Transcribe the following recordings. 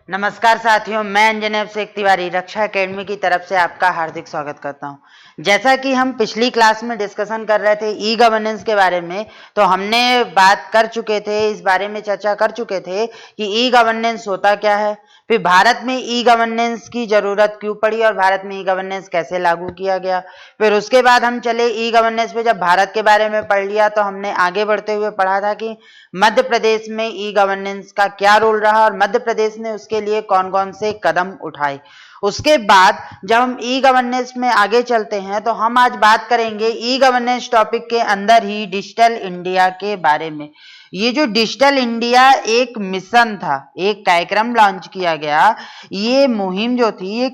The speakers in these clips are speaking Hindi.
नमस्कार साथियों, मैं अंजनेब शेख तिवारी रक्षा एकेडमी की तरफ से आपका हार्दिक स्वागत करता हूं। जैसा कि हम पिछली क्लास में डिस्कशन कर रहे थे ई गवर्नेंस के बारे में, तो हमने बात कर चुके थे, इस बारे में चर्चा कर चुके थे कि ई गवर्नेंस होता क्या है, फिर भारत में ई गवर्नेंस की जरूरत क्यों पड़ी और भारत में ई गवर्नेंस कैसे लागू किया गया। फिर उसके बाद हम चले ई गवर्नेंस पे, जब भारत के बारे में पढ़ लिया तो हमने आगे बढ़ते हुए पढ़ा था कि मध्य प्रदेश में ई गवर्नेंस का क्या रोल रहा और मध्य प्रदेश ने उसके लिए कौन कौन से कदम उठाए। उसके बाद जब हम ई गवर्नेंस में आगे चलते हैं तो हम आज बात करेंगे ई गवर्नेंस टॉपिक के अंदर ही डिजिटल इंडिया के बारे में। ये जो डिजिटल इंडिया एक मिशन था, एक कार्यक्रम लॉन्च किया गया, ये मुहिम जो थी ये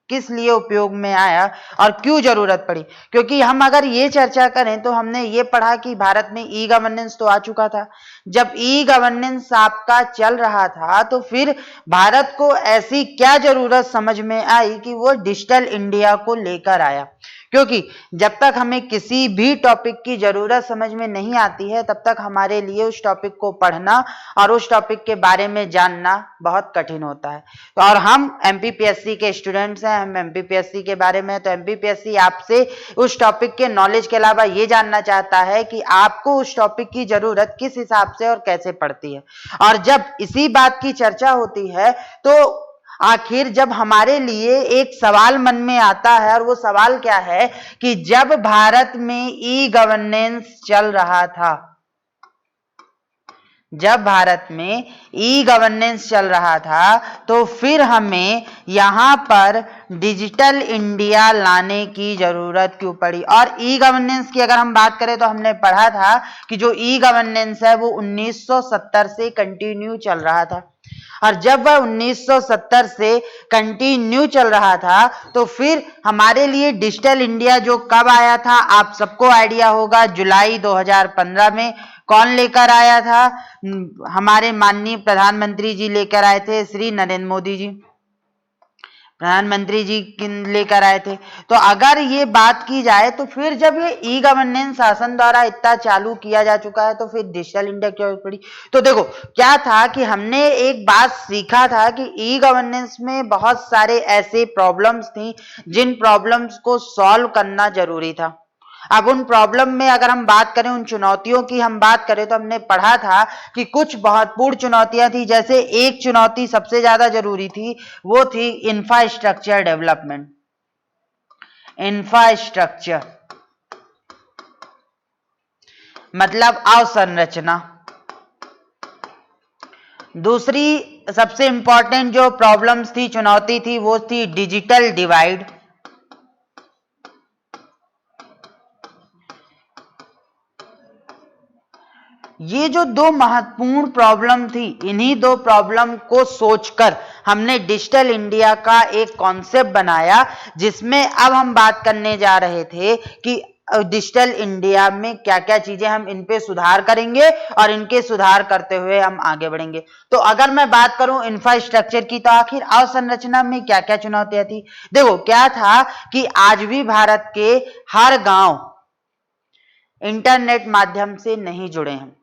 किस लिए उपयोग में आया और क्यों जरूरत पड़ी। क्योंकि हम अगर ये चर्चा करें तो हमने ये पढ़ा कि भारत में ई गवर्नेंस तो आ चुका था। जब ई गवर्नेंस आपका चल रहा था तो फिर भारत को ऐसी क्या जरूरत समझ में आई कि वो डिजिटल इंडिया को लेकर आया। क्योंकि जब तक हमें किसी भी टॉपिक की जरूरत समझ में नहीं आती है तब तक हमारे लिए उस टॉपिक को पढ़ना और उस टॉपिक के बारे में जानना बहुत कठिन होता है। और हम एमपीपीएससी के स्टूडेंट्स हैं, हम एमपीपीएससी के बारे में, तो एमपीपीएससी आपसे उस टॉपिक के नॉलेज के अलावा ये जानना चाहता है कि आपको उस टॉपिक की जरूरत किस हिसाब से और कैसे पड़ती है। और जब इसी बात की चर्चा होती है तो आखिर जब हमारे लिए एक सवाल मन में आता है, और वो सवाल क्या है कि जब भारत में ई गवर्नेंस चल रहा था, जब भारत में ई गवर्नेंस चल रहा था तो फिर हमें यहां पर डिजिटल इंडिया लाने की जरूरत क्यों पड़ी। और ई गवर्नेंस की अगर हम बात करें तो हमने पढ़ा था कि जो ई गवर्नेंस है वो 1970 से कंटिन्यू चल रहा था। और जब वह 1970 से कंटिन्यू चल रहा था तो फिर हमारे लिए डिजिटल इंडिया जो कब आया था, आप सबको आइडिया होगा, जुलाई 2015 में। कौन लेकर आया था? हमारे माननीय प्रधानमंत्री जी लेकर आए थे, श्री नरेंद्र मोदी जी प्रधानमंत्री जी लेकर आए थे। तो अगर ये बात की जाए तो फिर जब ये ई गवर्नेंस शासन द्वारा इतना चालू किया जा चुका है तो फिर डिजिटल इंडिया क्यों पड़ी। तो देखो क्या था कि हमने एक बात सीखा था कि ई गवर्नेंस में बहुत सारे ऐसे प्रॉब्लम्स थी जिन प्रॉब्लम्स को सॉल्व करना जरूरी था। अब उन प्रॉब्लम में अगर हम बात करें, उन चुनौतियों की हम बात करें, तो हमने पढ़ा था कि कुछ महत्वपूर्ण चुनौतियां थी। जैसे एक चुनौती सबसे ज्यादा जरूरी थी, वो थी इंफ्रास्ट्रक्चर डेवलपमेंट। इंफ्रास्ट्रक्चर मतलब अवसंरचना। दूसरी सबसे इंपॉर्टेंट जो प्रॉब्लम्स थी, चुनौती थी, वो थी डिजिटल डिवाइड। ये जो दो महत्वपूर्ण प्रॉब्लम थी, इन्हीं दो प्रॉब्लम को सोचकर हमने डिजिटल इंडिया का एक कॉन्सेप्ट बनाया, जिसमें अब हम बात करने जा रहे थे कि डिजिटल इंडिया में क्या क्या चीजें हम इन पे सुधार करेंगे और इनके सुधार करते हुए हम आगे बढ़ेंगे। तो अगर मैं बात करूं इंफ्रास्ट्रक्चर की, तो आखिर अवसंरचना में क्या क्या चुनौतियां थी। देखो क्या था कि आज भी भारत के हर गांव इंटरनेट माध्यम से नहीं जुड़े हैं।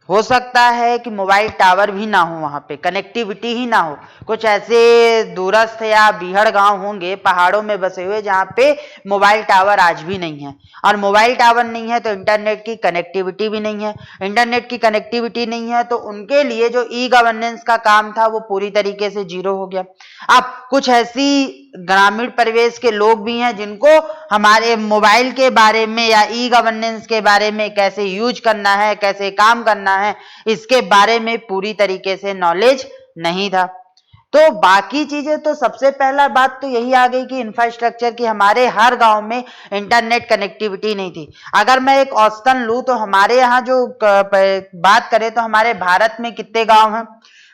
हो सकता है कि मोबाइल टावर भी ना हो, वहां पे कनेक्टिविटी ही ना हो। कुछ ऐसे दूरस्थ या बीहड़ गांव होंगे पहाड़ों में बसे हुए जहां पे मोबाइल टावर आज भी नहीं है। और मोबाइल टावर नहीं है तो इंटरनेट की कनेक्टिविटी भी नहीं है। इंटरनेट की कनेक्टिविटी नहीं है तो उनके लिए जो ई गवर्नेंस का काम था वो पूरी तरीके से जीरो हो गया। अब कुछ ऐसी ग्रामीण परिवेश के लोग भी हैं जिनको हमारे मोबाइल के बारे में या ई गवर्नेंस के बारे में, कैसे यूज करना है, कैसे काम करना है, इसके बारे में पूरी तरीके से नॉलेज नहीं था। तो बाकी चीजें तो सबसे पहला बात तो यही आ गई कि इंफ्रास्ट्रक्चर की हमारे हर गांव में इंटरनेट कनेक्टिविटी नहीं थी। अगर मैं एक औसतन लूं तो हमारे यहाँ जो बात करें तो हमारे भारत में कितने गांव हैं?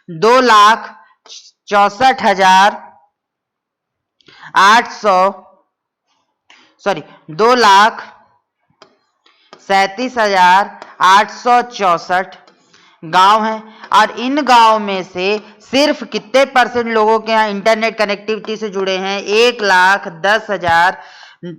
2,37,864 गांव हैं। और इन गांव में से सिर्फ कितने % लोगों के यहाँ इंटरनेट कनेक्टिविटी से जुड़े हैं? 1,10,000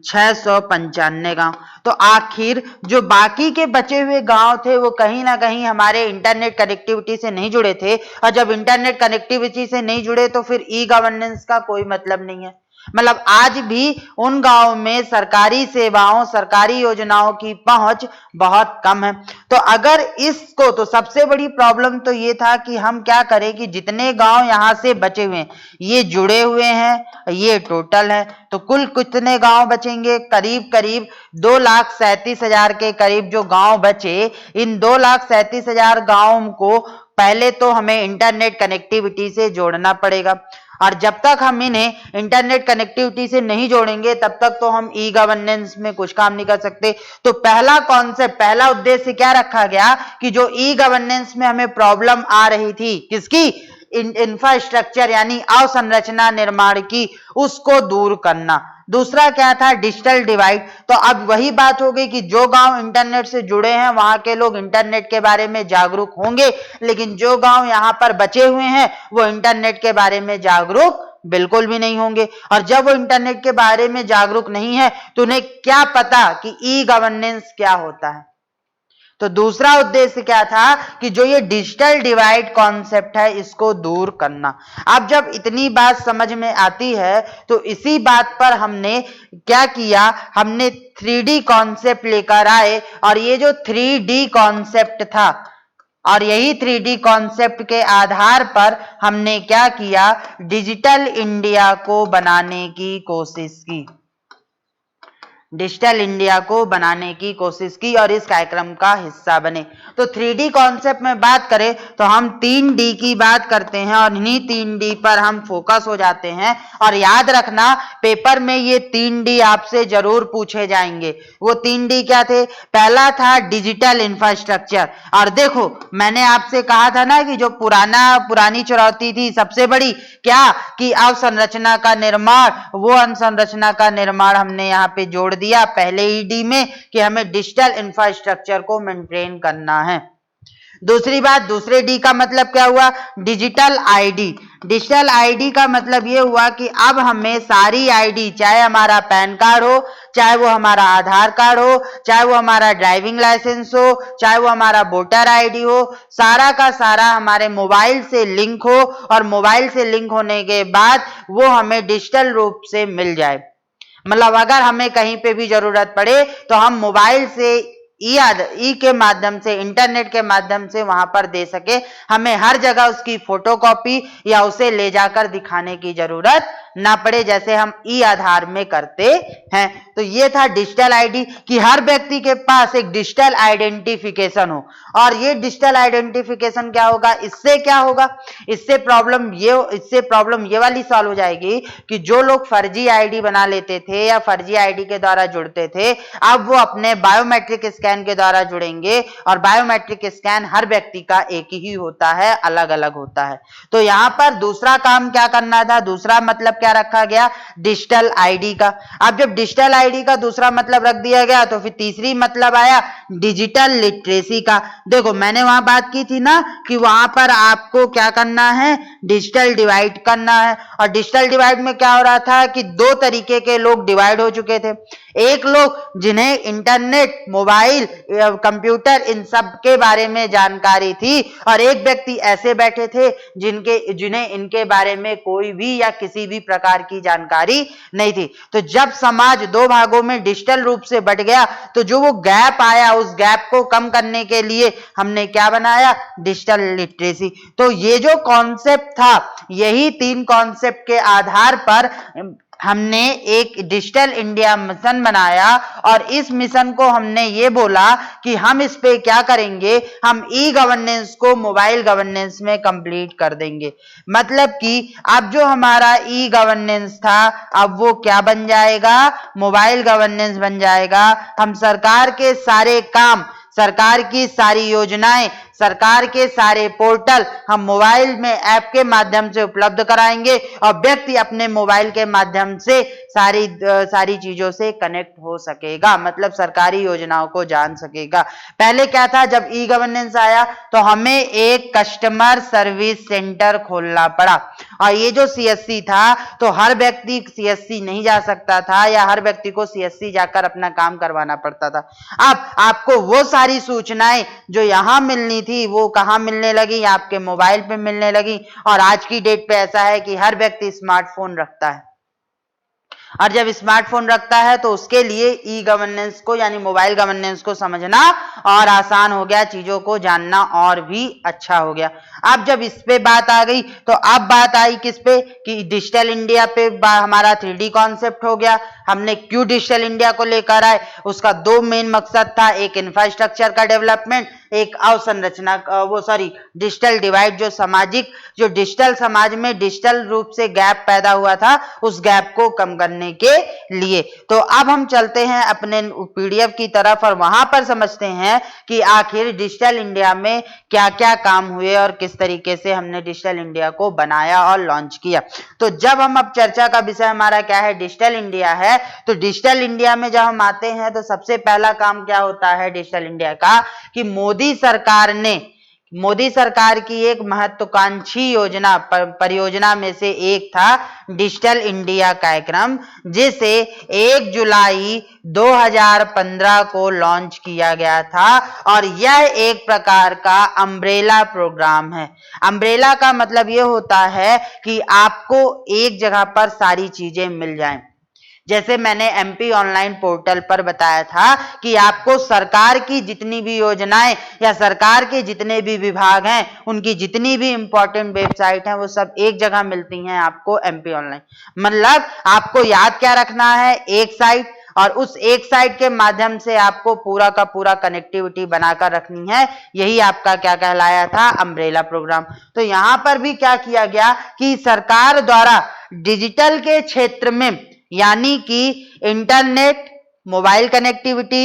695 गांव। तो आखिर जो बाकी के बचे हुए गांव थे वो कहीं ना कहीं हमारे इंटरनेट कनेक्टिविटी से नहीं जुड़े थे, और जब इंटरनेट कनेक्टिविटी से नहीं जुड़े तो फिर ई गवर्नेंस का कोई मतलब नहीं है। मतलब आज भी उन गांवों में सरकारी सेवाओं, सरकारी योजनाओं की पहुंच बहुत कम है। तो अगर इसको, तो सबसे बड़ी प्रॉब्लम तो ये था कि हम क्या करें कि जितने गांव यहां से बचे हुए हैं ये जुड़े हुए हैं, ये टोटल है, तो कुल कितने गांव बचेंगे? करीब करीब 2,37,000 के करीब जो गांव बचे। इन 2,37,000 गांवों को पहले तो हमें इंटरनेट कनेक्टिविटी से जोड़ना पड़ेगा, और जब तक हम इन्हें इंटरनेट कनेक्टिविटी से नहीं जोड़ेंगे तब तक तो हम ई गवर्नेंस में कुछ काम नहीं कर सकते। तो पहला कॉन्सेप्ट, पहला उद्देश्य क्या रखा गया कि जो ई गवर्नेंस में हमें प्रॉब्लम आ रही थी, किसकी? इंफ्रास्ट्रक्चर यानी अवसंरचना निर्माण की, उसको दूर करना। दूसरा क्या था? Digital divide. तो अब वही बात हो गई कि जो गांव इंटरनेट से जुड़े हैं वहां के लोग इंटरनेट के बारे में जागरूक होंगे, लेकिन जो गांव यहां पर बचे हुए हैं वो इंटरनेट के बारे में जागरूक बिल्कुल भी नहीं होंगे। और जब वो इंटरनेट के बारे में जागरूक नहीं है तो उन्हें क्या पता कि ई गवर्नेंस क्या होता है। तो दूसरा उद्देश्य क्या था कि जो ये डिजिटल डिवाइड कॉन्सेप्ट है इसको दूर करना। अब जब इतनी बात समझ में आती है तो इसी बात पर हमने क्या किया, हमने 3D कॉन्सेप्ट लेकर आए, और ये जो 3D कॉन्सेप्ट था, और यही 3D कॉन्सेप्ट के आधार पर हमने क्या किया, डिजिटल इंडिया को बनाने की कोशिश की, डिजिटल इंडिया को बनाने की कोशिश की और इस कार्यक्रम का हिस्सा बने। तो 3D कॉन्सेप्ट में बात करें तो हम 3D की बात करते हैं और इन्हीं 3D पर हम फोकस हो जाते हैं। और याद रखना, पेपर में ये 3D आपसे जरूर पूछे जाएंगे। वो 3D क्या थे? पहला था डिजिटल इंफ्रास्ट्रक्चर। और देखो, मैंने आपसे कहा था ना कि जो पुरानी चुनौती थी सबसे बड़ी, क्या कि अवसंरचना का निर्माण, वो अवसंरचना का निर्माण हमने यहाँ पे जोड़ दिया पहले ही डी में कि हमें डिजिटल इंफ्रास्ट्रक्चर को मेंटेन करना है। दूसरी बात, दूसरे डी का मतलब क्या हुआ? Digital ID. डिजिटल आईडी का मतलब ये हुआ कि अब हमें सारी आईडी, चाहे हमारा पैन कार्ड हो, चाहे वो हमारा आधार कार्ड हो, चाहे वो हमारा ड्राइविंग लाइसेंस हो, चाहे वो हमारा वोटर आईडी हो, सारा का सारा हमारे मोबाइल से लिंक हो, और मोबाइल से लिंक होने के बाद वो हमें डिजिटल रूप से मिल जाए। मतलब अगर हमें कहीं पे भी जरूरत पड़े तो हम मोबाइल से ई के माध्यम से, इंटरनेट के माध्यम से वहां पर दे सके, हमें हर जगह उसकी फोटोकॉपी या उसे ले जाकर दिखाने की जरूरत ना पड़े, जैसे हम ई आधार में करते हैं। तो ये था डिजिटल आईडी, कि हर व्यक्ति के पास एक डिजिटल आइडेंटिफिकेशन हो। और ये डिजिटल आइडेंटिफिकेशन क्या होगा? इससे क्या होगा? इससे प्रॉब्लम ये वाली सॉल्व हो जाएगी कि जो लोग फर्जी आईडी बना लेते थे या फर्जी आईडी के द्वारा जुड़ते थे, अब वो अपने बायोमेट्रिक स्कैन के द्वारा जुड़ेंगे, और बायोमेट्रिक स्कैन हर व्यक्ति का एक ही होता है, अलग अलग होता है। तो यहां पर दूसरा काम क्या करना था? दूसरा मतलब क्या रखा गया? डिजिटल आईडी का। अब जब डिजिटल आईडी का दूसरा मतलब रख दिया गया तो फिर तीसरी मतलब आया डिजिटल लिटरेसी का। देखो, मैंने वहां बात की थी ना कि वहां पर आपको क्या करना है? डिजिटल डिवाइड करना है। और डिजिटल डिवाइड में क्या हो रहा था कि दो तरीके के लोग डिवाइड हो चुके थे। एक लोग जिन्हें इंटरनेट, मोबाइल, कंप्यूटर, इन सब के बारे में जानकारी थी, और एक व्यक्ति ऐसे बैठे थे जिन्हें इनके बारे में कोई भी या किसी भी प्रकार की जानकारी नहीं थी। तो जब समाज दो भागों में डिजिटल रूप से बट गया तो जो वो गैप आया, उस गैप को कम करने के लिए हमने क्या बनाया? Digital literacy. तो ये जो कॉन्सेप्ट था, यही 3 कॉन्सेप्ट के आधार पर हमने एक डिजिटल इंडिया मिशन बनाया, और इस मिशन को हमने ये बोला कि हम इस पे क्या करेंगे? हम ई गवर्नेंस को मोबाइल गवर्नेंस में कंप्लीट कर देंगे। मतलब कि अब जो हमारा ई गवर्नेंस था, अब वो क्या बन जाएगा? मोबाइल गवर्नेंस बन जाएगा। हम सरकार के सारे काम, सरकार की सारी योजनाएं, सरकार के सारे पोर्टल हम मोबाइल में ऐप के माध्यम से उपलब्ध कराएंगे, और व्यक्ति अपने मोबाइल के माध्यम से सारी चीजों से कनेक्ट हो सकेगा, मतलब सरकारी योजनाओं को जान सकेगा। पहले क्या था, जब ई गवर्नेंस आया तो हमें एक कस्टमर सर्विस सेंटर खोलना पड़ा, और ये जो सीएससी था तो हर व्यक्ति सीएससी नहीं जा सकता था, या हर व्यक्ति को सीएससी जाकर अपना काम करवाना पड़ता था। अब आपको वो सारी सूचनाएं जो यहां मिलनी थी वो कहां मिलने लगी, आपके मोबाइल पे मिलने लगी। और आज की डेट पे ऐसा है कि हर व्यक्ति स्मार्टफोन रखता है, और जब स्मार्टफोन रखता है तो उसके लिए ई गवर्नेंस को यानी मोबाइल गवर्नेंस को समझना और आसान हो गया, चीजों को जानना और भी अच्छा हो गया। अब जब इस पे बात आ गई तो अब बात आई किस पे कि डिजिटल इंडिया पे हमारा 3D कॉन्सेप्ट हो गया। हमने क्यों डिजिटल इंडिया को लेकर आए, उसका दो मेन मकसद था, एक इंफ्रास्ट्रक्चर का डेवलपमेंट, एक अवसंरचना डिजिटल डिवाइड, जो डिजिटल समाज में डिजिटल रूप से गैप पैदा हुआ था, उस गैप को कम करने के लिए। तो अब हम चलते हैं अपने पीडीएफ की तरफ और वहां पर समझते हैं कि आखिर डिजिटल इंडिया में क्या क्या काम हुए और किस तरीके से हमने डिजिटल इंडिया को बनाया और लॉन्च किया। तो जब हम अब चर्चा का विषय हमारा क्या है, डिजिटल इंडिया है, तो डिजिटल इंडिया में जब हम आते हैं तो सबसे पहला काम क्या होता है डिजिटल इंडिया का कि मोदी सरकार की एक महत्वाकांक्षी परियोजना में से एक था डिजिटल इंडिया कार्यक्रम, जिसे 1 जुलाई 2015 को लॉन्च किया गया था। और यह एक प्रकार का अम्ब्रेला प्रोग्राम है। अम्ब्रेला का मतलब यह होता है कि आपको एक जगह पर सारी चीजें मिल जाएं। जैसे मैंने एमपी ऑनलाइन पोर्टल पर बताया था कि आपको सरकार की जितनी भी योजनाएं या सरकार के जितने भी विभाग हैं, उनकी जितनी भी इंपॉर्टेंट वेबसाइट हैं, वो सब एक जगह मिलती हैं आपको एमपी ऑनलाइन। मतलब आपको याद क्या रखना है, एक साइट, और उस एक साइट के माध्यम से आपको पूरा का पूरा कनेक्टिविटी बनाकर रखनी है। यही आपका क्या कहलाया था, अम्ब्रेला प्रोग्राम। तो यहां पर भी क्या किया गया कि सरकार द्वारा डिजिटल के क्षेत्र में यानी कि इंटरनेट, मोबाइल कनेक्टिविटी,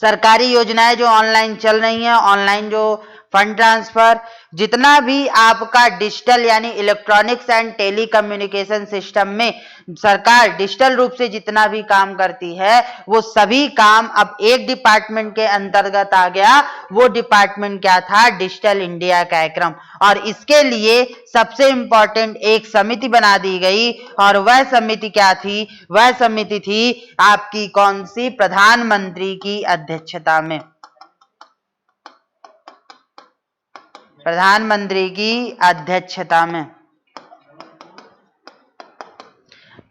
सरकारी योजनाएं जो ऑनलाइन चल रही हैं, ऑनलाइन जो फंड ट्रांसफर, जितना भी आपका डिजिटल यानी इलेक्ट्रॉनिक्स एंड टेलीकम्युनिकेशन सिस्टम में सरकार डिजिटल रूप से जितना भी काम करती है, वो सभी काम अब एक डिपार्टमेंट के अंतर्गत आ गया। वो डिपार्टमेंट क्या था, डिजिटल इंडिया कार्यक्रम। और इसके लिए सबसे इंपॉर्टेंट एक समिति बना दी गई, और वह समिति क्या थी, वह समिति थी आपकी कौन सी, प्रधानमंत्री की अध्यक्षता में। प्रधानमंत्री की अध्यक्षता में,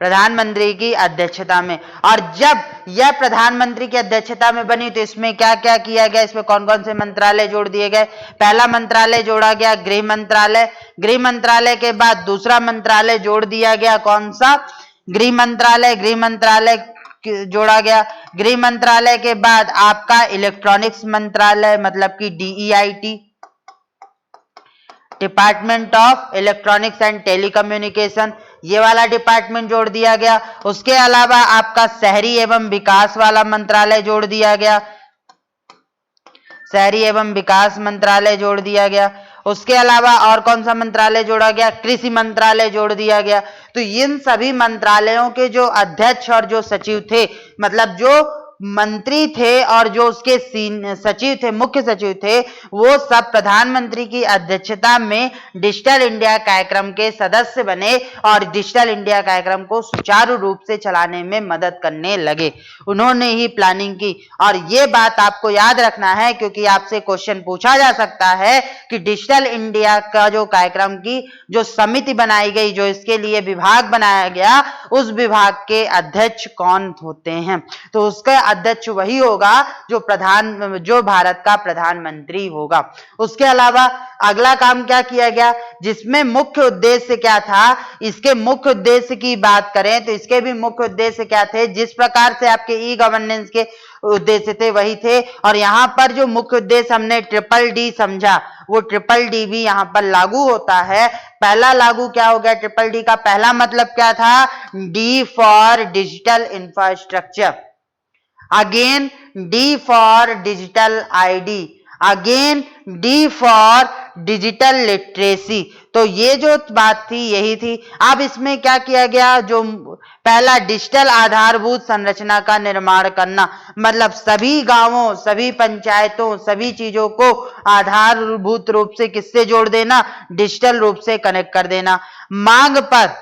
प्रधानमंत्री की अध्यक्षता में। और जब यह प्रधानमंत्री की अध्यक्षता में बनी तो इसमें क्या क्या किया गया, इसमें कौन कौन से मंत्रालय जोड़ दिए गए। पहला मंत्रालय जोड़ा गया गृह मंत्रालय। गृह मंत्रालय के बाद दूसरा मंत्रालय जोड़ दिया गया, कौन सा, गृह मंत्रालय। गृह मंत्रालय जोड़ा गया। गृह मंत्रालय के बाद आपका इलेक्ट्रॉनिक्स मंत्रालय, मतलब कि DEIT, department of electronics and telecommunication, ये वाला डिपार्टमेंट जोड़ दिया गया। उसके अलावा आपका शहरी एवं विकास वाला मंत्रालय जोड़ दिया गया, शहरी एवं विकास मंत्रालय जोड़ दिया गया। उसके अलावा और कौन सा मंत्रालय जोड़ा गया, कृषि मंत्रालय जोड़ दिया गया। तो इन सभी मंत्रालयों के जो अध्यक्ष और जो सचिव थे, मतलब जो मंत्री थे और जो उसके सचिव थे, मुख्य सचिव थे, वो सब प्रधानमंत्री की अध्यक्षता में डिजिटल इंडिया कार्यक्रम के सदस्य बने और डिजिटल इंडिया कार्यक्रम को सुचारू रूप से चलाने में मदद करने लगे। उन्होंने ही प्लानिंग की। और ये बात आपको याद रखना है क्योंकि आपसे क्वेश्चन पूछा जा सकता है कि डिजिटल इंडिया का जो कार्यक्रम की जो समिति बनाई गई, जो इसके लिए विभाग बनाया गया, उस विभाग के अध्यक्ष कौन होते हैं। तो उसका अध्यक्ष वही होगा जो भारत का प्रधानमंत्री होगा। उसके अलावा अगला काम क्या किया गया, जिसमें मुख्य उद्देश्य क्या था, इसके मुख्य उद्देश्य की बात करें तो इसके भी मुख्य उद्देश्य क्या थे, जिस प्रकार से आपके ई गवर्नेंस के उद्देश्य थे वही थे। और यहां पर जो मुख्य उद्देश्य हमने ट्रिपल डी समझा, वो ट्रिपल डी भी यहां पर लागू होता है। पहला लागू क्या हो गया, ट्रिपल डी का पहला मतलब क्या था, D for digital infrastructure, again D for digital ID, again D for digital literacy. तो ये जो बात थी यही थी। अब इसमें क्या किया गया, जो पहला डिजिटल आधारभूत संरचना का निर्माण करना, मतलब सभी गांवों, सभी पंचायतों, सभी चीजों को आधारभूत रूप से किससे जोड़ देना, डिजिटल रूप से कनेक्ट कर देना। मांग पर,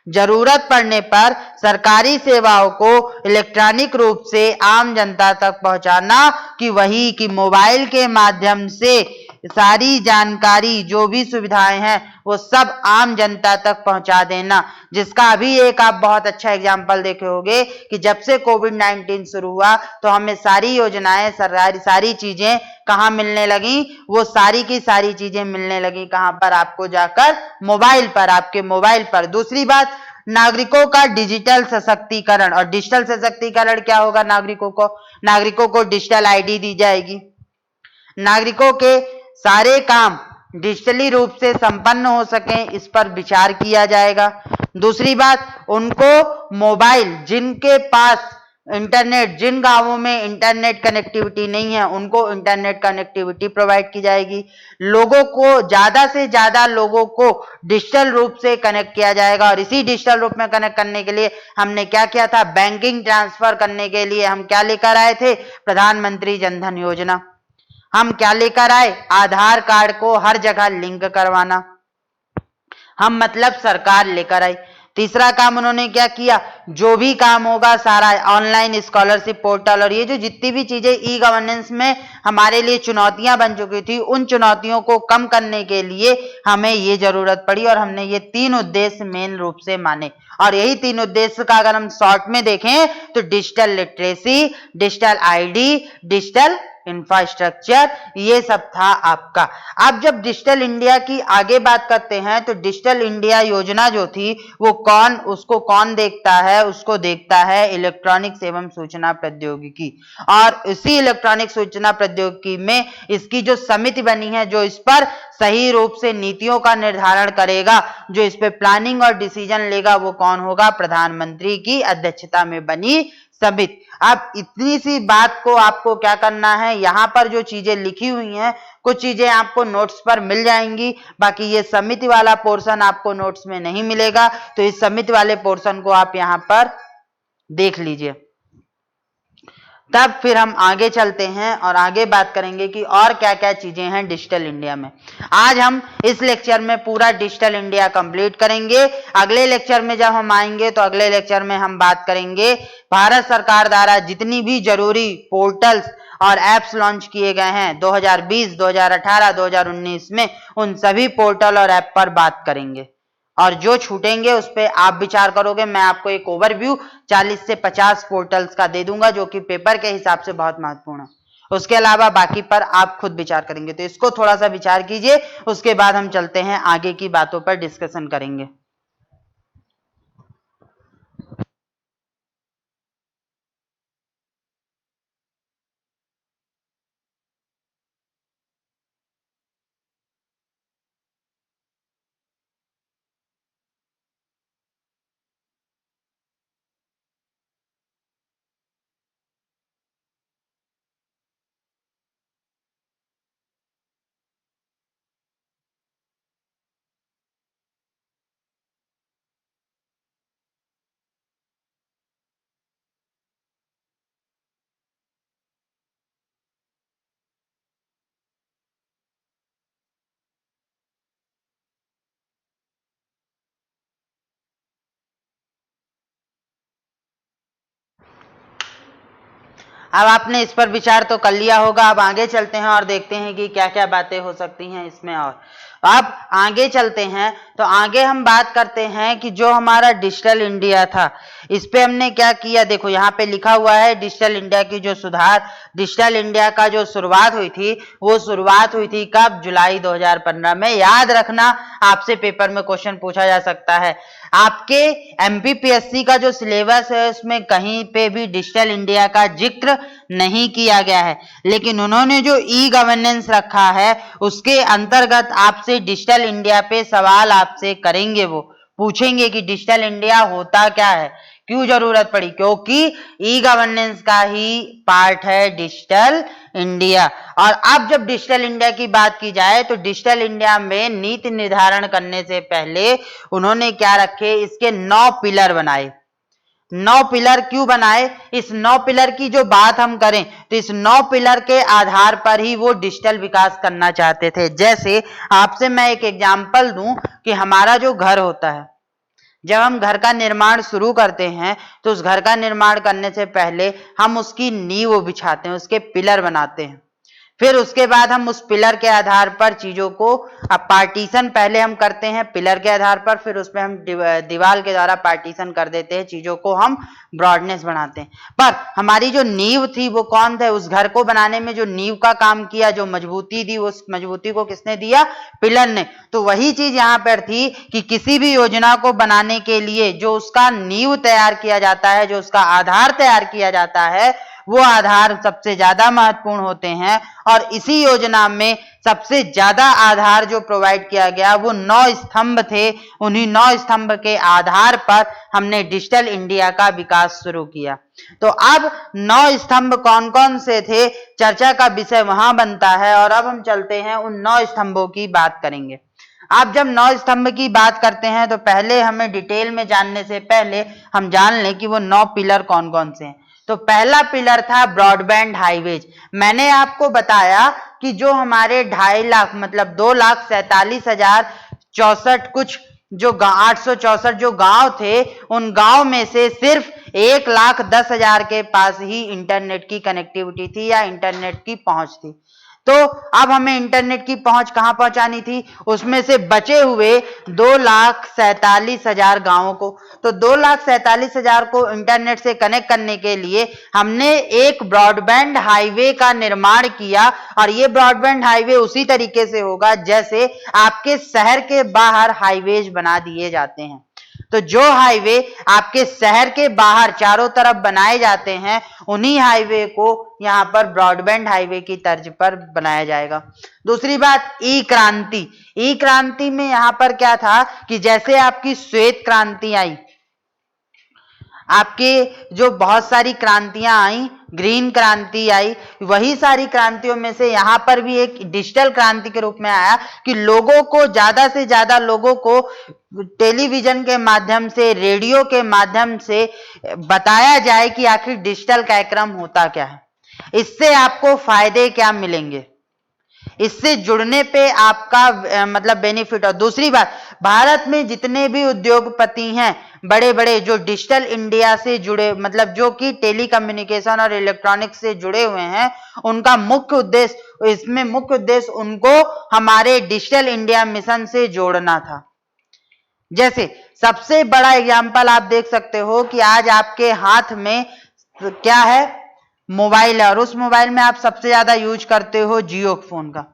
जरूरत पड़ने पर सरकारी सेवाओं को इलेक्ट्रॉनिक रूप से आम जनता तक पहुंचाना, कि वही कि मोबाइल के माध्यम से सारी जानकारी, जो भी सुविधाएं हैं वो सब आम जनता तक पहुंचा देना। जिसका अभी एक आप बहुत अच्छा एग्जाम्पल देखे होंगे कि जब से कोविड-19 शुरू हुआ तो हमें सारी योजनाएं, सारी चीजें कहाँ मिलने लगी, वो सारी की सारी चीजें मिलने लगी कहां पर, आपको जाकर मोबाइल पर, आपके मोबाइल पर। दूसरी बात, नागरिकों का डिजिटल सशक्तिकरण। और डिजिटल सशक्तिकरण क्या होगा, नागरिकों को डिजिटल आईडी दी जाएगी, नागरिकों के सारे काम डिजिटली रूप से संपन्न हो सकें, इस पर विचार किया जाएगा। दूसरी बात, उनको मोबाइल, जिनके पास इंटरनेट, जिन गांवों में इंटरनेट कनेक्टिविटी नहीं है उनको इंटरनेट कनेक्टिविटी प्रोवाइड की जाएगी। लोगों को, ज्यादा से ज्यादा लोगों को डिजिटल रूप से कनेक्ट किया जाएगा। और इसी डिजिटल रूप में कनेक्ट करने के लिए हमने क्या किया था, बैंकिंग ट्रांसफर करने के लिए हम क्या लेकर आए थे, प्रधानमंत्री जनधन योजना। हम क्या लेकर आए, आधार कार्ड को हर जगह लिंक करवाना, हम मतलब सरकार लेकर आई। तीसरा काम उन्होंने क्या किया, जो भी काम होगा सारा ऑनलाइन स्कॉलरशिप पोर्टल, और ये जो जितनी भी चीजें ई गवर्नेंस में हमारे लिए चुनौतियां बन चुकी थी, उन चुनौतियों को कम करने के लिए हमें ये जरूरत पड़ी, और हमने ये 3 उद्देश्य मेन रूप से माने। और यही 3 उद्देश्य का अगर हम शॉर्ट में देखें तो digital literacy, digital ID, digital infrastructure, ये सब था आपका। अब जब डिजिटल इंडिया की आगे बात करते हैं तो डिजिटल इंडिया योजना जो थी वो उसको कौन देखता है, उसको देखता है इलेक्ट्रॉनिक्स एवं सूचना प्रौद्योगिकी। और इसी इलेक्ट्रॉनिक सूचना प्रौद्योगिकी में इसकी जो समिति बनी है, जो इस पर सही रूप से नीतियों का निर्धारण करेगा, जो इस पे प्लानिंग और डिसीजन लेगा, वो कौन होगा, प्रधानमंत्री की अध्यक्षता में बनी समिति। अब इतनी सी बात को आपको क्या करना है, यहाँ पर जो चीजें लिखी हुई हैं, कुछ चीजें आपको नोट्स पर मिल जाएंगी, बाकी ये समिति वाला पोर्शन आपको नोट्स में नहीं मिलेगा, तो इस समिति वाले पोर्शन को आप यहाँ पर देख लीजिए। तब फिर हम आगे चलते हैं और आगे बात करेंगे कि और क्या क्या चीजें हैं डिजिटल इंडिया में। आज हम इस लेक्चर में पूरा डिजिटल इंडिया कंप्लीट करेंगे। अगले लेक्चर में जब हम आएंगे तो अगले लेक्चर में हम बात करेंगे भारत सरकार द्वारा जितनी भी जरूरी पोर्टल्स और एप्स लॉन्च किए गए हैं 2020, 2018, 2019 में, उन सभी पोर्टल और ऐप पर बात करेंगे। और जो छूटेंगे उस पर आप विचार करोगे। मैं आपको एक ओवरव्यू 40 से 50 पोर्टल्स का दे दूंगा जो कि पेपर के हिसाब से बहुत महत्वपूर्ण है। उसके अलावा बाकी पर आप खुद विचार करेंगे, तो इसको थोड़ा सा विचार कीजिए। उसके बाद हम चलते हैं आगे की बातों पर डिस्कशन करेंगे। अब आपने इस पर विचार तो कर लिया होगा। अब आगे चलते हैं और देखते हैं कि क्या क्या बातें हो सकती हैं इसमें। और अब आगे चलते हैं तो आगे हम बात करते हैं कि जो हमारा डिजिटल इंडिया था, इस पे हमने क्या किया। देखो यहाँ पे लिखा हुआ है डिजिटल इंडिया की जो सुधार, डिजिटल इंडिया का जो शुरुआत हुई थी, वो शुरुआत हुई थी कब, जुलाई 2015 में। याद रखना, आपसे पेपर में क्वेश्चन पूछा जा सकता है। आपके एमपीपीएससी का जो सिलेबस है उसमें कहीं पे भी डिजिटल इंडिया का जिक्र नहीं किया गया है, लेकिन उन्होंने जो ई गवर्नेंस रखा है उसके अंतर्गत आपसे डिजिटल इंडिया पे सवाल आपसे करेंगे। वो पूछेंगे कि डिजिटल इंडिया होता क्या है, क्यों जरूरत पड़ी? क्योंकि ई गवर्नेंस का ही पार्ट है डिजिटल इंडिया। और अब जब डिजिटल इंडिया की बात की जाए तो डिजिटल इंडिया में नीति निर्धारण करने से पहले उन्होंने क्या रखे? इसके 9 पिलर बनाए। 9 पिलर क्यों बनाए? इस 9 पिलर की जो बात हम करें तो इस 9 पिलर के आधार पर ही वो डिजिटल विकास करना चाहते थे। जैसे आपसे मैं एक एग्जांपल दूं कि हमारा जो घर होता है, जब हम घर का निर्माण शुरू करते हैं तो उस घर का निर्माण करने से पहले हम उसकी नींव बिछाते हैं, उसके पिलर बनाते हैं। फिर उसके बाद हम उस पिलर के आधार पर चीजों को पार्टीशन पहले हम करते हैं पिलर के आधार पर, फिर उसमें हम दीवार के द्वारा पार्टीशन कर देते हैं, चीजों को हम ब्रॉडनेस बनाते हैं। पर हमारी जो नींव थी वो कौन थे? उस घर को बनाने में जो नींव का काम किया, जो मजबूती दी, उस मजबूती को किसने दिया? पिलर ने। तो वही चीज यहाँ पर थी कि किसी भी योजना को बनाने के लिए जो उसका नींव तैयार किया जाता है, जो उसका आधार तैयार किया जाता है, वो आधार सबसे ज्यादा महत्वपूर्ण होते हैं। और इसी योजना में सबसे ज्यादा आधार जो प्रोवाइड किया गया वो 9 स्तंभ थे। उन्हीं 9 स्तंभ के आधार पर हमने डिजिटल इंडिया का विकास शुरू किया। तो अब 9 स्तंभ कौन कौन से थे, चर्चा का विषय वहां बनता है। और अब हम चलते हैं उन 9 स्तंभों की बात करेंगे। आप जब 9 स्तंभ की बात करते हैं तो पहले हमें डिटेल में जानने से पहले हम जान लें कि वो 9 पिलर कौन कौन से हैं। तो पहला पिलर था ब्रॉडबैंड हाईवेज। मैंने आपको बताया कि जो हमारे 2.5 लाख मतलब 2,47,064 कुछ जो 864 जो गांव थे, उन गांव में से सिर्फ 1,10,000 के पास ही इंटरनेट की कनेक्टिविटी थी या इंटरनेट की पहुंच थी। तो अब हमें इंटरनेट की पहुंच कहां पहुंचानी थी? उसमें से बचे हुए 2,47,000 गांवों को। तो 2,47,000 को इंटरनेट से कनेक्ट करने के लिए हमने एक ब्रॉडबैंड हाईवे का निर्माण किया। और ये ब्रॉडबैंड हाईवे उसी तरीके से होगा जैसे आपके शहर के बाहर हाईवेज बना दिए जाते हैं। तो जो हाईवे आपके शहर के बाहर चारों तरफ बनाए जाते हैं, उन्हीं हाईवे को यहां पर ब्रॉडबैंड हाईवे की तर्ज पर बनाया जाएगा। दूसरी बात, ई क्रांति। ई क्रांति में यहां पर क्या था कि जैसे आपकी श्वेत क्रांति आई, आपके जो बहुत सारी क्रांतियां आई, ग्रीन क्रांति आई, वही सारी क्रांतियों में से यहां पर भी एक डिजिटल क्रांति के रूप में आया कि लोगों को ज्यादा से ज्यादा लोगों को टेलीविजन के माध्यम से, रेडियो के माध्यम से बताया जाए कि आखिर डिजिटल कार्यक्रम होता क्या है, इससे आपको फायदे क्या मिलेंगे, इससे जुड़ने पे आपका मतलब बेनिफिट। और दूसरी बात, भारत में जितने भी उद्योगपति हैं बड़े बड़े जो डिजिटल इंडिया से जुड़े मतलब जो कि टेलीकम्युनिकेशन और इलेक्ट्रॉनिक्स से जुड़े हुए हैं, उनका मुख्य उद्देश्य, इसमें मुख्य उद्देश्य उनको हमारे डिजिटल इंडिया मिशन से जोड़ना था। जैसे सबसे बड़ा एग्जांपल आप देख सकते हो कि आज आपके हाथ में क्या है? मोबाइल है। और उस मोबाइल में आप सबसे ज्यादा यूज करते हो जियो फोन का।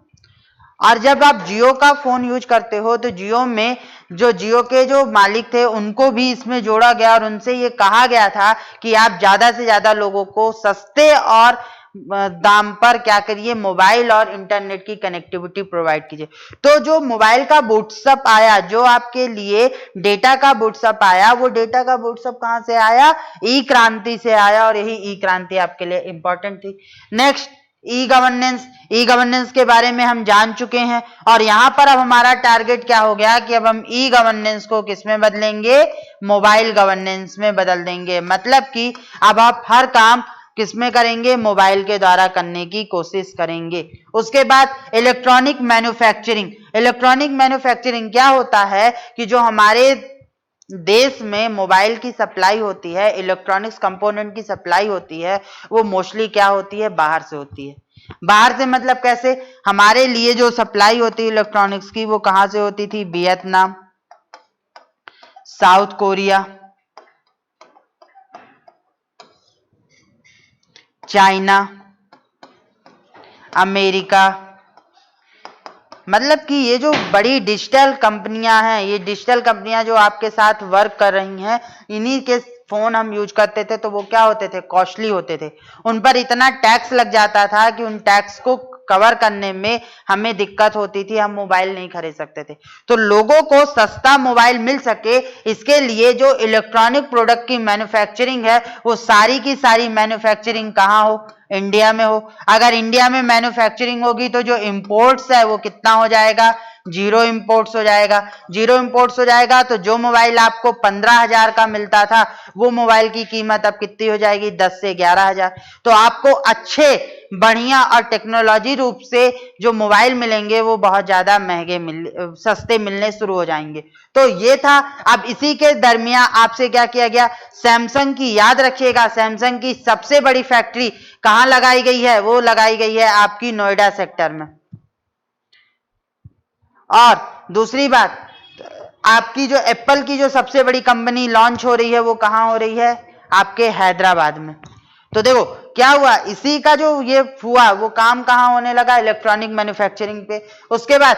और जब आप जियो का फोन यूज करते हो तो जियो में जो जियो के जो मालिक थे उनको भी इसमें जोड़ा गया और उनसे ये कहा गया था कि आप ज्यादा से ज्यादा लोगों को सस्ते और दाम पर क्या करिए, मोबाइल और इंटरनेट की कनेक्टिविटी प्रोवाइड कीजिए। तो जो मोबाइल का व्हाट्सएप आया, जो आपके लिए डेटा का व्हाट्सएप आया, वो डेटा का व्हाट्सएप कहां से आया? ई क्रांति से आया। और यही ई क्रांति आपके लिए इंपॉर्टेंट थी। Next, e governance. E governance के बारे में हम जान चुके हैं। और यहां पर अब हमारा टारगेट क्या हो गया कि अब हम ई गवर्नेंस को किस में बदलेंगे? मोबाइल गवर्नेंस में बदल देंगे। मतलब कि अब आप हर काम किसमें करेंगे? मोबाइल के द्वारा करने की कोशिश करेंगे। उसके बाद इलेक्ट्रॉनिक मैन्युफैक्चरिंग। इलेक्ट्रॉनिक मैन्युफैक्चरिंग क्या होता है कि जो हमारे देश में मोबाइल की सप्लाई होती है, इलेक्ट्रॉनिक्स कंपोनेंट की सप्लाई होती है, वो मोस्टली क्या होती है? बाहर से होती है। बाहर से मतलब कैसे? हमारे लिए जो सप्लाई होती है इलेक्ट्रॉनिक्स की, वो कहां से होती थी? Vietnam, south Korea, China, America. मतलब कि ये जो बड़ी डिजिटल कंपनियां हैं, ये डिजिटल कंपनियां जो आपके साथ वर्क कर रही हैं, इन्हीं के फोन हम यूज करते थे तो वो क्या होते थे? कॉस्टली होते थे। उन पर इतना टैक्स लग जाता था कि उन टैक्स को कवर करने में हमें दिक्कत होती थी, हम मोबाइल नहीं खरीद सकते थे। तो लोगों को सस्ता मोबाइल मिल सके, इसके लिए जो इलेक्ट्रॉनिक प्रोडक्ट की मैन्युफैक्चरिंग है वो सारी की सारी मैन्युफैक्चरिंग कहाँ हो? इंडिया में हो। अगर इंडिया में मैन्युफैक्चरिंग होगी तो जो इंपोर्ट्स है वो कितना हो जाएगा? जीरो इंपोर्ट्स हो जाएगा। जीरो इंपोर्ट्स हो जाएगा तो जो मोबाइल आपको 15,000 का मिलता था वो मोबाइल की कीमत अब कितनी हो जाएगी? 10 से 11,000। तो आपको अच्छे, बढ़िया और टेक्नोलॉजी रूप से जो मोबाइल मिलेंगे वो बहुत ज्यादा सस्ते मिलने शुरू हो जाएंगे। तो ये था। अब इसी के दरमियान आपसे क्या किया गया? सैमसंग की, याद रखिएगा, सैमसंग की सबसे बड़ी फैक्ट्री कहां लगाई गई है? वो लगाई गई है आपकी नोएडा सेक्टर में। और दूसरी बात, आपकी जो एप्पल की जो सबसे बड़ी कंपनी लॉन्च हो रही है वो कहां हो रही है? आपके हैदराबाद में। तो देखो क्या हुआ, इसी का जो ये हुआ वो काम कहां होने लगा? इलेक्ट्रॉनिक मैन्युफैक्चरिंग पे। उसके बाद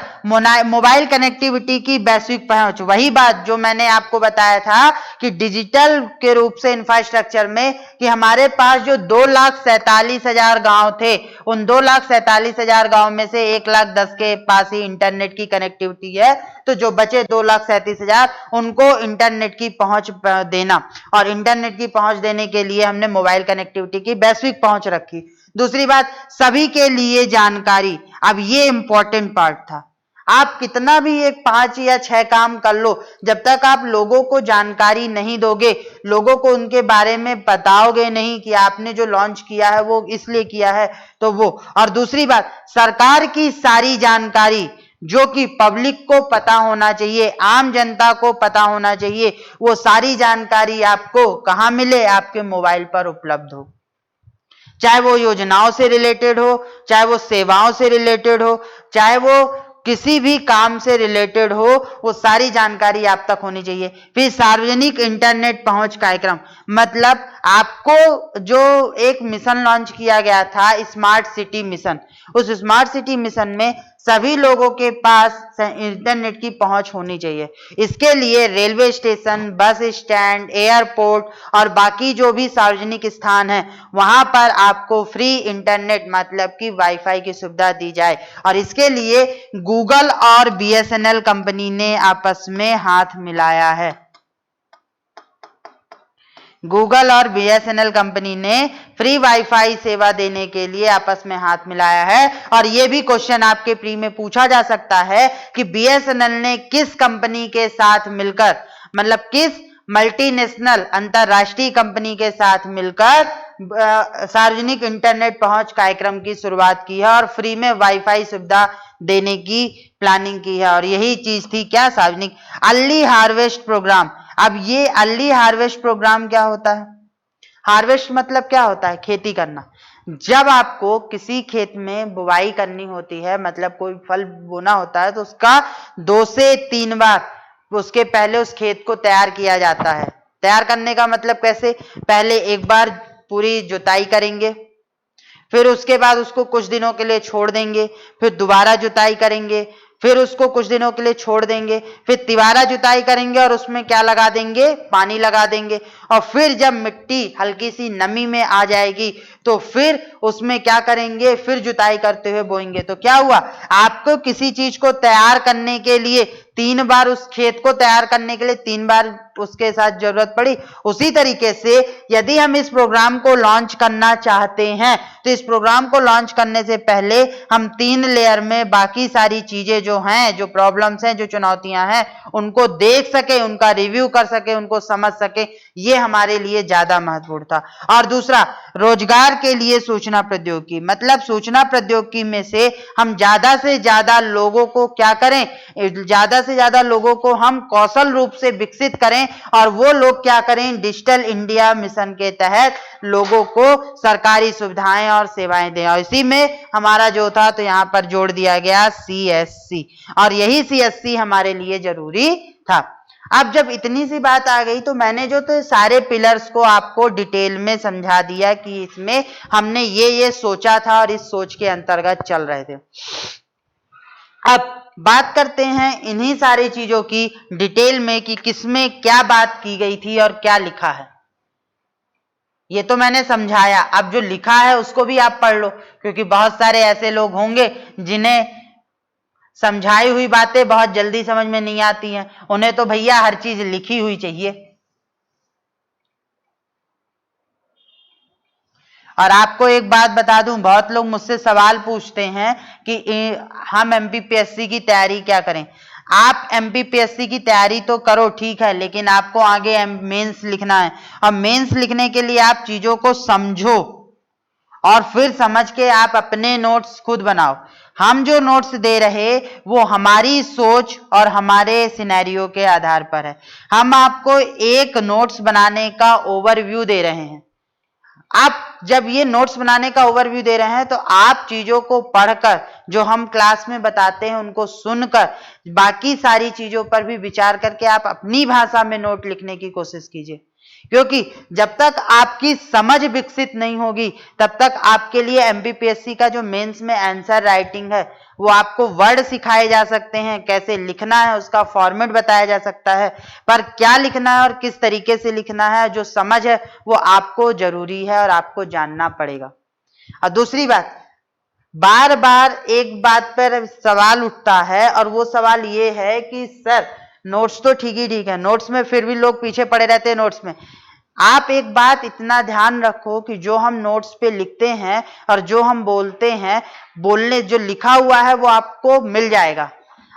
मोबाइल कनेक्टिविटी की वैश्विक पहुंच, वही बात जो मैंने आपको बताया था कि डिजिटल के रूप से इंफ्रास्ट्रक्चर में, कि हमारे पास जो 2,47,000 गांव थे, उन 2,47,000 गांव में से 1,10,000 के पास ही इंटरनेट की कनेक्टिविटी है। तो जो बचे 2,37,000 उनको इंटरनेट की पहुंच देना, और इंटरनेट की पहुंच देने के लिए हमने मोबाइल कनेक्टिविटी की वैश्विक पहुंच रखी। दूसरी बात, सभी के लिए जानकारी। अब ये इंपॉर्टेंट पार्ट था। आप कितना भी एक 5 या 6 काम कर लो, जब तक आप लोगों को जानकारी नहीं दोगे, लोगों को उनके बारे में बताओगे नहीं कि आपने जो लॉन्च किया है वो इसलिए किया है, तो वो। और दूसरी बात, सरकार की सारी जानकारी जो कि पब्लिक को पता होना चाहिए, आम जनता को पता होना चाहिए, वो सारी जानकारी आपको कहां मिले? आपके मोबाइल पर उपलब्ध हो। चाहे वो योजनाओं से रिलेटेड हो, चाहे वो सेवाओं से रिलेटेड हो, चाहे वो किसी भी काम से रिलेटेड हो, वो सारी जानकारी आप तक होनी चाहिए। फिर सार्वजनिक इंटरनेट पहुंच कार्यक्रम, मतलब आपको जो एक मिशन लॉन्च किया गया था, स्मार्ट सिटी मिशन, उस स्मार्ट सिटी मिशन में सभी लोगों के पास इंटरनेट की पहुंच होनी चाहिए। इसके लिए railway station, bus stand, airport और बाकी जो भी सार्वजनिक स्थान है वहां पर आपको फ्री इंटरनेट, मतलब कि वाईफाई की सुविधा दी जाए। और इसके लिए गूगल और बीएसएनएल कंपनी ने आपस में हाथ मिलाया है। गूगल और बीएसएनएल कंपनी ने फ्री वाईफाई सेवा देने के लिए आपस में हाथ मिलाया है। और यह भी क्वेश्चन आपके प्री में पूछा जा सकता है कि बीएसएनएल ने किस कंपनी के साथ मिलकर, मतलब किस मल्टीनेशनल अंतरराष्ट्रीय कंपनी के साथ मिलकर सार्वजनिक इंटरनेट पहुंच कार्यक्रम की शुरुआत की है और फ्री में वाईफाई सुविधा देने की प्लानिंग की है। और यही चीज थी क्या? सार्वजनिक अर्ली हार्वेस्ट प्रोग्राम। अब ये अर्ली हार्वेस्ट प्रोग्राम क्या होता है? हार्वेस्ट मतलब क्या होता है? खेती करना। जब आपको किसी खेत में बुवाई करनी होती है, मतलब कोई फल बोना होता है, तो उसका 2 से 3 बार उसके पहले उस खेत को तैयार किया जाता है। तैयार करने का मतलब कैसे? पहले एक बार पूरी जुताई करेंगे, फिर उसके बाद उसको कुछ दिनों के लिए छोड़ देंगे, फिर दोबारा जुताई करेंगे, फिर उसको कुछ दिनों के लिए छोड़ देंगे, फिर तिबारा जुताई करेंगे और उसमें क्या लगा देंगे? पानी लगा देंगे। और फिर जब मिट्टी हल्की सी नमी में आ जाएगी तो फिर उसमें क्या करेंगे? फिर जुताई करते हुए बोएंगे। तो क्या हुआ? आपको किसी चीज को तैयार करने के लिए 3 बार, उस खेत को तैयार करने के लिए 3 बार उसके साथ जरूरत पड़ी। उसी तरीके से यदि हम इस प्रोग्राम को लॉन्च करना चाहते हैं तो इस प्रोग्राम को लॉन्च करने से पहले हम 3 लेयर में बाकी सारी चीजें जो हैं, जो प्रॉब्लम्स हैं, जो चुनौतियां हैं, उनको देख सके, उनका रिव्यू कर सके, उनको समझ सके। ये हमारे लिए ज्यादा महत्वपूर्ण था। और दूसरा, रोजगार के लिए सूचना प्रौद्योगिकी, मतलब सूचना प्रौद्योगिकी में से हम ज्यादा से ज्यादा लोगों को क्या करें? ज्यादा से ज्यादा लोगों को हम कौशल रूप से विकसित करें और वो लोग क्या करें? डिजिटल इंडिया मिशन के तहत लोगों को सरकारी सुविधाएं और सेवाएं दें। और इसी में हमारा जो था, तो यहां पर जोड़ दिया गया सीएससी, और यही सीएससी हमारे लिए जरूरी था। अब जब इतनी सी बात आ गई तो मैंने जो तो सारे पिलर्स को आपको डिटेल में समझा दिया कि इसमें हमने ये सोचा था और इस सोच के अंतर्गत चल रहे थे। अब बात करते हैं इन्हीं सारी चीजों की डिटेल में कि किसमें क्या बात की गई थी और क्या लिखा है। ये तो मैंने समझाया, अब जो लिखा है उसको भी आप पढ़ लो, क्योंकि बहुत सारे ऐसे लोग होंगे जिन्हें समझाई हुई बातें बहुत जल्दी समझ में नहीं आती हैं, उन्हें तो भैया हर चीज लिखी हुई चाहिए। और आपको एक बात बता दूं, बहुत लोग मुझसे सवाल पूछते हैं कि हम एमपीपीएससी की तैयारी क्या करें। आप एमपीपीएससी की तैयारी तो करो, ठीक है, लेकिन आपको आगे मेंस लिखना है, और मेंस लिखने के लिए आप चीजों को समझो और फिर समझ के आप अपने नोट्स खुद बनाओ। हम जो नोट्स दे रहे वो हमारी सोच और हमारे सिनेरियो के आधार पर है। हम आपको एक नोट्स बनाने का ओवरव्यू दे रहे हैं। आप जब ये नोट्स बनाने का ओवरव्यू दे रहे हैं तो आप चीजों को पढ़कर, जो हम क्लास में बताते हैं उनको सुनकर, बाकी सारी चीजों पर भी विचार करके आप अपनी भाषा में नोट लिखने की कोशिश कीजिए, क्योंकि जब तक आपकी समझ विकसित नहीं होगी तब तक आपके लिए एमपीपीएससी का जो मेंस में आंसर राइटिंग है वो आपको वर्ड सिखाए जा सकते हैं, कैसे लिखना है उसका फॉर्मेट बताया जा सकता है, पर क्या लिखना है और किस तरीके से लिखना है, जो समझ है वो आपको जरूरी है और आपको जानना पड़ेगा। और दूसरी बात, बार बार एक बात पर सवाल उठता है और वो सवाल ये है कि सर नोट्स तो ठीक है, नोट्स में फिर भी लोग पीछे पड़े रहते हैं नोट्स में। आप एक बात इतना ध्यान रखो कि जो हम नोट्स पे लिखते हैं और जो हम बोलते हैं, बोलने जो लिखा हुआ है वो आपको मिल जाएगा,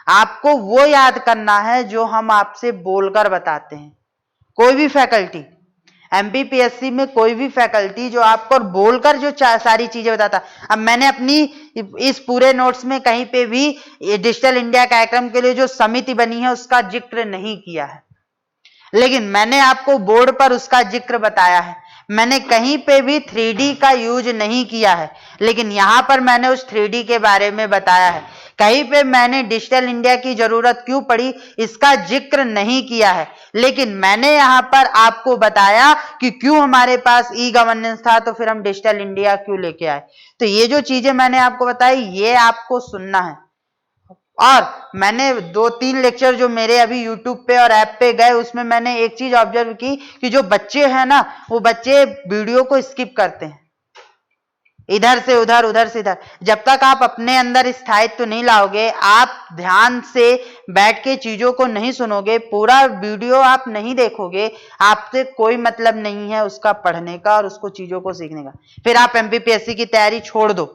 आपको वो याद करना है जो हम आपसे बोलकर बताते हैं। कोई भी फैकल्टी एमपीपीएससी में, कोई भी फैकल्टी जो आपको बोलकर जो सारी चीजें बताता, अब मैंने अपनी इस पूरे नोट्स में कहीं पे भी डिजिटल इंडिया कार्यक्रम के लिए जो समिति बनी है उसका जिक्र नहीं किया है, लेकिन मैंने आपको बोर्ड पर उसका जिक्र बताया है। मैंने कहीं पे भी 3D का यूज नहीं किया है, लेकिन यहां पर मैंने उस 3D के बारे में बताया है। कहीं पे मैंने डिजिटल इंडिया की जरूरत क्यों पड़ी इसका जिक्र नहीं किया है, लेकिन मैंने यहां पर आपको बताया कि क्यों हमारे पास ई गवर्नेंस था तो फिर हम डिजिटल इंडिया क्यों लेके आए। तो ये जो चीजें मैंने आपको बताई ये आपको सुनना है। और मैंने 2-3 लेक्चर जो मेरे अभी यूट्यूब पे और ऐप पे गए उसमें मैंने एक चीज ऑब्जर्व की कि जो बच्चे हैं ना वो बच्चे वीडियो को स्किप करते हैं, इधर से उधर उधर से इधर। जब तक आप अपने अंदर स्थायित्व नहीं लाओगे, आप ध्यान से बैठ के चीजों को नहीं सुनोगे, पूरा वीडियो आप नहीं देखोगे, आपसे कोई मतलब नहीं है उसका पढ़ने का और उसको चीजों को सीखने का, फिर आप एमपीपीएससी की तैयारी छोड़ दो।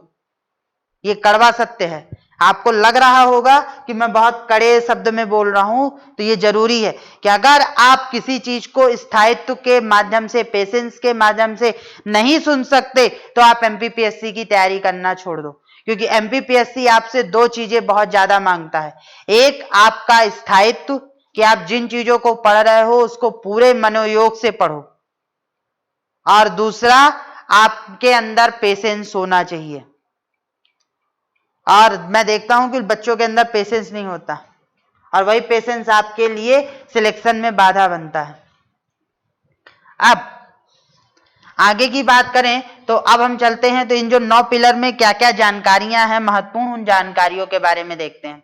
ये कड़वा सत्य है। आपको लग रहा होगा कि मैं बहुत कड़े शब्द में बोल रहा हूं, तो ये जरूरी है कि अगर आप किसी चीज को स्थायित्व के माध्यम से, पेशेंस के माध्यम से नहीं सुन सकते तो आप एमपीपीएससी की तैयारी करना छोड़ दो, क्योंकि एमपीपीएससी आपसे 2 चीजें बहुत ज्यादा मांगता है। एक, आपका स्थायित्व कि आप जिन चीजों को पढ़ रहे हो उसको पूरे मनोयोग से पढ़ो, और दूसरा, आपके अंदर पेशेंस होना चाहिए। और मैं देखता हूं कि बच्चों के अंदर पेशेंस नहीं होता, और वही पेशेंस आपके लिए सिलेक्शन में बाधा बनता है। अब आगे की बात करें तो अब हम चलते हैं, तो इन जो 9 पिलर में क्या क्या जानकारियां हैं महत्वपूर्ण, उन जानकारियों के बारे में देखते हैं।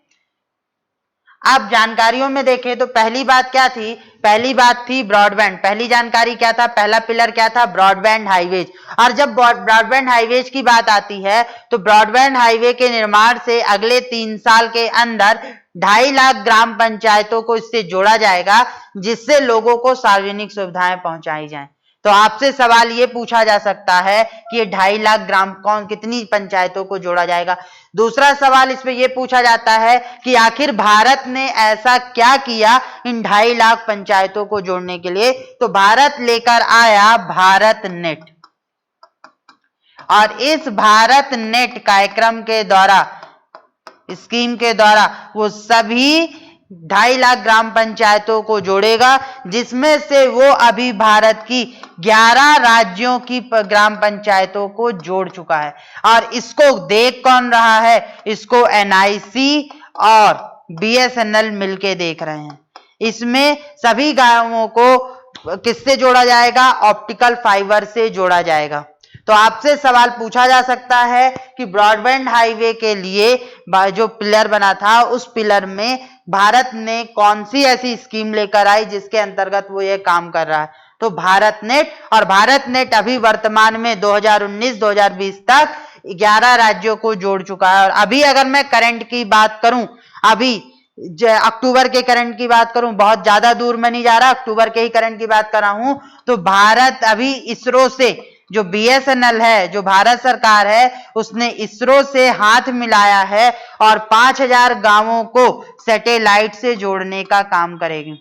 आप जानकारियों में देखें तो पहली बात क्या थी, पहली बात थी ब्रॉडबैंड। पहली जानकारी क्या था, पहला पिलर क्या था, ब्रॉडबैंड हाईवेज। और जब ब्रॉडबैंड हाईवेज की बात आती है तो ब्रॉडबैंड हाईवे के निर्माण से अगले 3 साल के अंदर 2.5 लाख ग्राम पंचायतों को इससे जोड़ा जाएगा, जिससे लोगों को सार्वजनिक सुविधाएं पहुंचाई जाएं। तो आपसे सवाल ये पूछा जा सकता है कि ये 2.5 लाख ग्राम कितनी पंचायतों को जोड़ा जाएगा। दूसरा सवाल इसमें यह पूछा जाता है कि आखिर भारत ने ऐसा क्या किया इन 2.5 लाख पंचायतों को जोड़ने के लिए। तो भारत लेकर आया भारत नेट, और इस भारत नेट कार्यक्रम के द्वारा, स्कीम के द्वारा वो सभी 2.5 लाख ग्राम पंचायतों को जोड़ेगा, जिसमें से वो अभी भारत की 11 राज्यों की ग्राम पंचायतों को जोड़ चुका है। और इसको देख कौन रहा है, इसको एनआईसी और बीएसएनएल मिलके देख रहे हैं। इसमें सभी गांवों को किससे जोड़ा जाएगा, ऑप्टिकल फाइबर से जोड़ा जाएगा। तो आपसे सवाल पूछा जा सकता है कि ब्रॉडबैंड हाईवे के लिए जो पिलर बना था उस पिलर में भारत ने कौन सी ऐसी स्कीम लेकर आई जिसके अंतर्गत वो ये काम कर रहा है। तो भारत नेट, और भारत नेट अभी वर्तमान में 2019-2020 तक 11 राज्यों को जोड़ चुका है। और अभी अगर मैं करंट की बात करूं, अभी अक्टूबर के करंट की बात करूं, बहुत ज्यादा दूर में नहीं जा रहा, अक्टूबर के ही करंट की बात कर रहा हूं, तो भारत अभी इसरो से, जो BSNL है, जो भारत सरकार है, उसने इसरो से हाथ मिलाया है और 5000 गांवों को सैटेलाइट से जोड़ने का काम करेगी।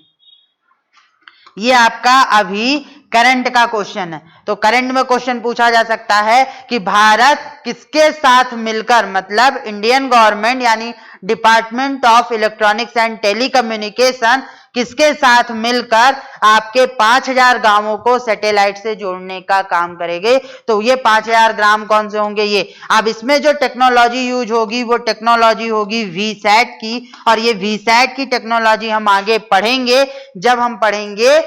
ये आपका अभी करंट का क्वेश्चन है। तो करंट में क्वेश्चन पूछा जा सकता है कि भारत किसके साथ मिलकर, मतलब इंडियन गवर्नमेंट यानी department of electronics and telecommunication किसके साथ मिलकर आपके 5000 गांवों को सैटेलाइट से जोड़ने का काम करेंगे। तो ये 5000 ग्राम कौन से होंगे? ये अब इसमें जो टेक्नोलॉजी यूज होगी वो टेक्नोलॉजी होगी वीसैट की, और ये वीसैट की टेक्नोलॉजी हम आगे पढ़ेंगे जब हम पढ़ेंगे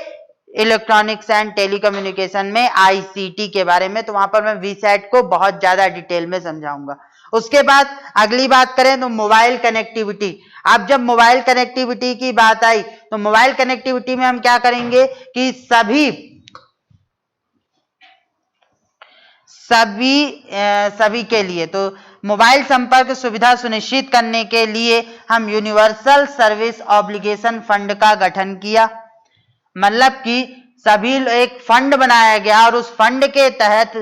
इलेक्ट्रॉनिक्स एंड टेलीकम्युनिकेशन में ICT के बारे में, तो वहां पर मैं वीसैट को बहुत ज्यादा डिटेल में समझाऊंगा। उसके बाद अगली बात करें तो मोबाइल कनेक्टिविटी। अब जब मोबाइल कनेक्टिविटी की बात आई तो मोबाइल कनेक्टिविटी में हम क्या करेंगे कि सभी के लिए, तो मोबाइल संपर्क सुविधा सुनिश्चित करने के लिए हम यूनिवर्सल सर्विस ऑब्लिगेशन फंड का गठन किया। मतलब कि सभी एक फंड बनाया गया और उस फंड के तहत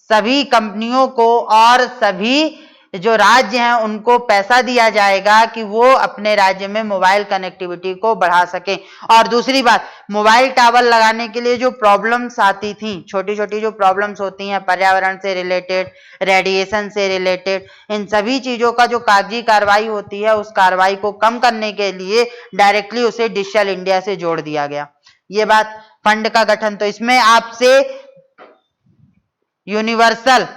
सभी कंपनियों को और सभी जो राज्य हैं उनको पैसा दिया जाएगा कि वो अपने राज्य में मोबाइल कनेक्टिविटी को बढ़ा सकें। और दूसरी बात, मोबाइल टावर लगाने के लिए जो प्रॉब्लम्स आती थी, छोटी छोटी जो प्रॉब्लम्स होती हैं पर्यावरण से रिलेटेड, रेडिएशन से रिलेटेड, इन सभी चीजों का जो कागजी कार्रवाई होती है उस कार्रवाई को कम करने के लिए डायरेक्टली उसे डिजिटल इंडिया से जोड़ दिया गया। ये बात फंड का गठन। तो इसमें आपसे यूनिवर्सल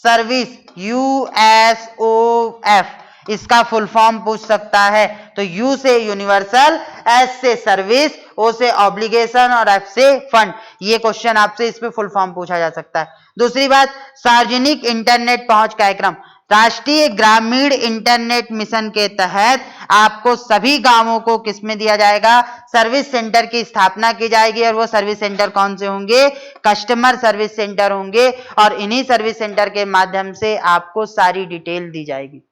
सर्विस USOF इसका फुल फॉर्म पूछ सकता है। तो U से यूनिवर्सल, S से सर्विस, O से ऑब्लिगेशन और F से फंड। ये क्वेश्चन आपसे इस पे फुल फॉर्म पूछा जा सकता है। दूसरी बात, सार्वजनिक इंटरनेट पहुंच कार्यक्रम। राष्ट्रीय ग्रामीण इंटरनेट मिशन के तहत आपको सभी गांवों को किसमें दिया जाएगा? सर्विस सेंटर की स्थापना की जाएगी। और वो सर्विस सेंटर कौन से होंगे? कस्टमर सर्विस सेंटर होंगे, और इन्हीं सर्विस सेंटर के माध्यम से आपको सारी डिटेल दी जाएगी।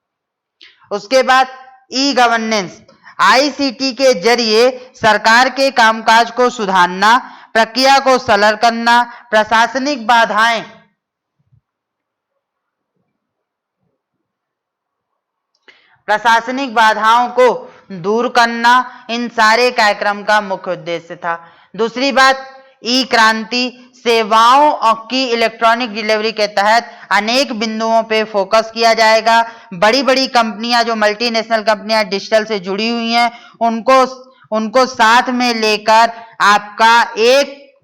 उसके बाद ई गवर्नेंस, ICT के जरिए सरकार के कामकाज को सुधारना, प्रक्रिया को सरल करना, प्रशासनिक बाधाओं को दूर करना, इन सारे कार्यक्रम का मुख्य उद्देश्य था। दूसरी बात, ई क्रांति, सेवाओं की इलेक्ट्रॉनिक डिलीवरी के तहत अनेक बिंदुओं पे फोकस किया जाएगा। बड़ी बड़ी कंपनियां, जो मल्टीनेशनल कंपनियां डिजिटल से जुड़ी हुई हैं, उनको साथ में लेकर आपका एक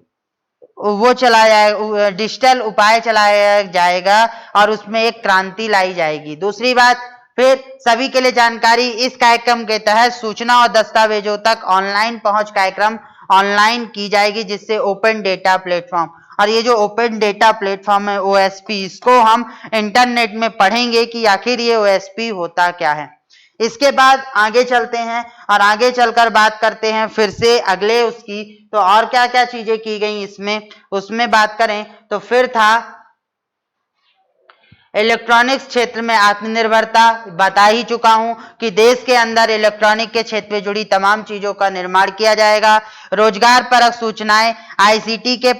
वो चलाया, डिजिटल उपाय चलाया जाएगा और उसमें एक क्रांति लाई जाएगी। दूसरी बात, फिर सभी के लिए जानकारी, इस कार्यक्रम के तहत सूचना और दस्तावेजों तक ऑनलाइन पहुंच कार्यक्रम ऑनलाइन की जाएगी, जिससे ओपन डेटा प्लेटफॉर्म, और ये जो ओपन डेटा प्लेटफॉर्म है OSP, इसको हम इंटरनेट में पढ़ेंगे कि आखिर ये OSP होता क्या है। इसके बाद आगे चलते हैं और आगे चलकर बात करते हैं फिर से अगले उसकी, तो और क्या क्या चीजें की गई इसमें, उसमें बात करें तो फिर था इलेक्ट्रॉनिक्स क्षेत्र में आत्मनिर्भरता। बता ही चुका हूं कि देश के अंदर इलेक्ट्रॉनिक के क्षेत्र में जुड़ी तमाम चीजों का निर्माण किया जाएगा। रोजगार परक सूचनाएं, ICT के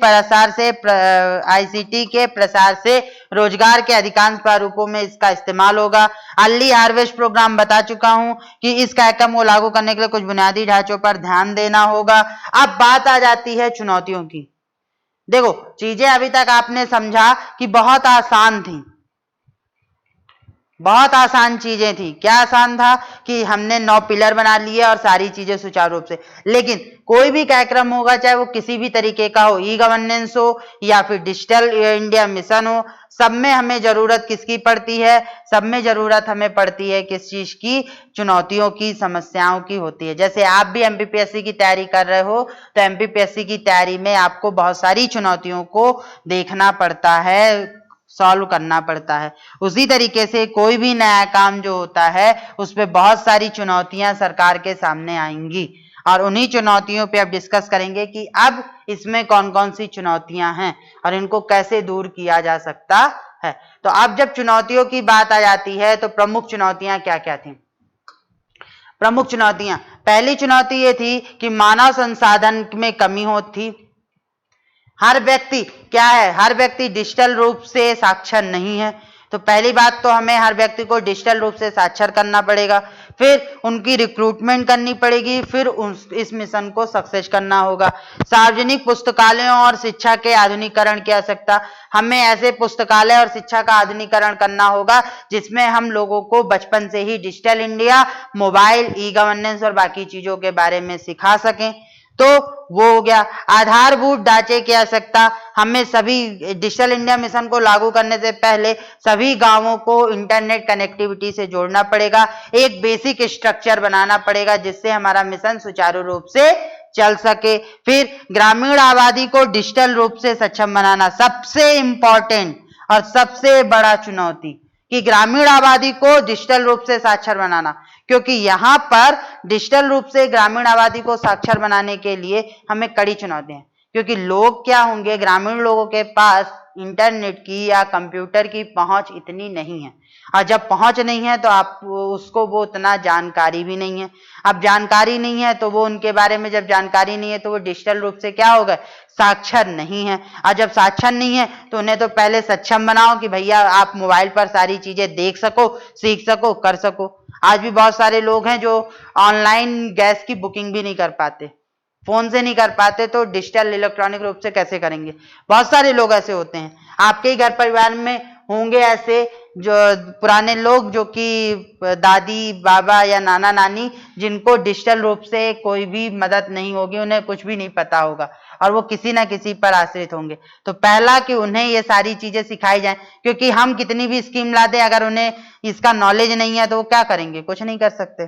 प्रसार से रोजगार के अधिकांश प्रारूपों में इसका इस्तेमाल होगा। अर्ली हार्वेस्ट प्रोग्राम बता चुका हूं कि इस कार्यक्रम को लागू करने के लिए कुछ बुनियादी ढांचों पर ध्यान देना होगा। अब बात आ जाती है चुनौतियों की। देखो, चीजें अभी तक आपने समझा कि बहुत आसान थी, बहुत आसान चीजें थी। क्या आसान था? कि हमने 9 पिलर बना लिए और सारी चीजें सुचारू रूप से। लेकिन कोई भी कार्यक्रम होगा, चाहे वो किसी भी तरीके का हो, ई गवर्नेंस हो या फिर डिजिटल इंडिया मिशन हो, सब में हमें जरूरत किसकी पड़ती है? सब में जरूरत हमें पड़ती है किस चीज की? चुनौतियों की, समस्याओं की होती है। जैसे आप भी MPPSC की तैयारी कर रहे हो, तो MPPSC की तैयारी में आपको बहुत सारी चुनौतियों को देखना पड़ता है, सॉल्व करना पड़ता है। उसी तरीके से कोई भी नया काम जो होता है उस पे बहुत सारी चुनौतियां सरकार के सामने आएंगी, और उन्हीं चुनौतियों पे अब डिस्कस करेंगे कि अब इसमें कौन कौन सी चुनौतियां हैं और इनको कैसे दूर किया जा सकता है। तो अब जब चुनौतियों की बात आ जाती है तो प्रमुख चुनौतियां क्या क्या थी? प्रमुख चुनौतियां, पहली चुनौती ये थी कि मानव संसाधन में कमी होती। हर व्यक्ति क्या है, हर व्यक्ति डिजिटल रूप से साक्षर नहीं है। तो पहली बात तो हमें हर व्यक्ति को डिजिटल रूप से साक्षर करना पड़ेगा, फिर उनकी रिक्रूटमेंट करनी पड़ेगी, फिर इस मिशन को सक्सेस करना होगा। सार्वजनिक पुस्तकालयों और शिक्षा के आधुनिकीकरण की आवश्यकता, हमें ऐसे पुस्तकालय और शिक्षा का आधुनिकीकरण करना होगा जिसमें हम लोगों को बचपन से ही digital India, mobile, e governance और बाकी चीजों के बारे में सिखा सकें। तो वो हो गया। आधारभूत ढांचे की आवश्यकता, हमें सभी डिजिटल इंडिया मिशन को लागू करने से पहले सभी गांवों को इंटरनेट कनेक्टिविटी से जोड़ना पड़ेगा, एक बेसिक स्ट्रक्चर बनाना पड़ेगा जिससे हमारा मिशन सुचारू रूप से चल सके। फिर ग्रामीण आबादी को डिजिटल रूप से सक्षम बनाना, सबसे इंपॉर्टेंट और सबसे बड़ा चुनौती कि ग्रामीण आबादी को डिजिटल रूप से साक्षर बनाना, क्योंकि यहाँ पर डिजिटल रूप से ग्रामीण आबादी को साक्षर बनाने के लिए हमें कड़ी चुनौती है, क्योंकि लोग क्या होंगे, ग्रामीण लोगों के पास इंटरनेट की या कंप्यूटर की पहुंच इतनी नहीं है, और जब पहुंच नहीं है तो आप उसको वो उतना जानकारी भी नहीं है। अब जानकारी नहीं है तो वो उनके बारे में जब जानकारी नहीं है तो वो डिजिटल रूप से क्या होगा, साक्षर नहीं है। और जब साक्षर नहीं है तो उन्हें तो पहले सक्षम बनाओ कि भैया आप मोबाइल पर सारी चीजें देख सको, सीख सको, कर सको। आज भी बहुत सारे लोग हैं जो ऑनलाइन गैस की बुकिंग भी नहीं कर पाते, फोन से नहीं कर पाते, तो डिजिटल इलेक्ट्रॉनिक रूप से कैसे करेंगे? बहुत सारे लोग ऐसे होते हैं, आपके ही घर परिवार में होंगे ऐसे जो पुराने लोग जो कि दादी बाबा या नाना नानी जिनको डिजिटल रूप से कोई भी मदद नहीं होगी, उन्हें कुछ भी नहीं पता होगा और वो किसी ना किसी पर आश्रित होंगे। तो पहला कि उन्हें ये सारी चीजें सिखाई जाए, क्योंकि हम कितनी भी स्कीम ला दें, अगर उन्हें इसका नॉलेज नहीं है तो वो क्या करेंगे? कुछ नहीं कर सकते।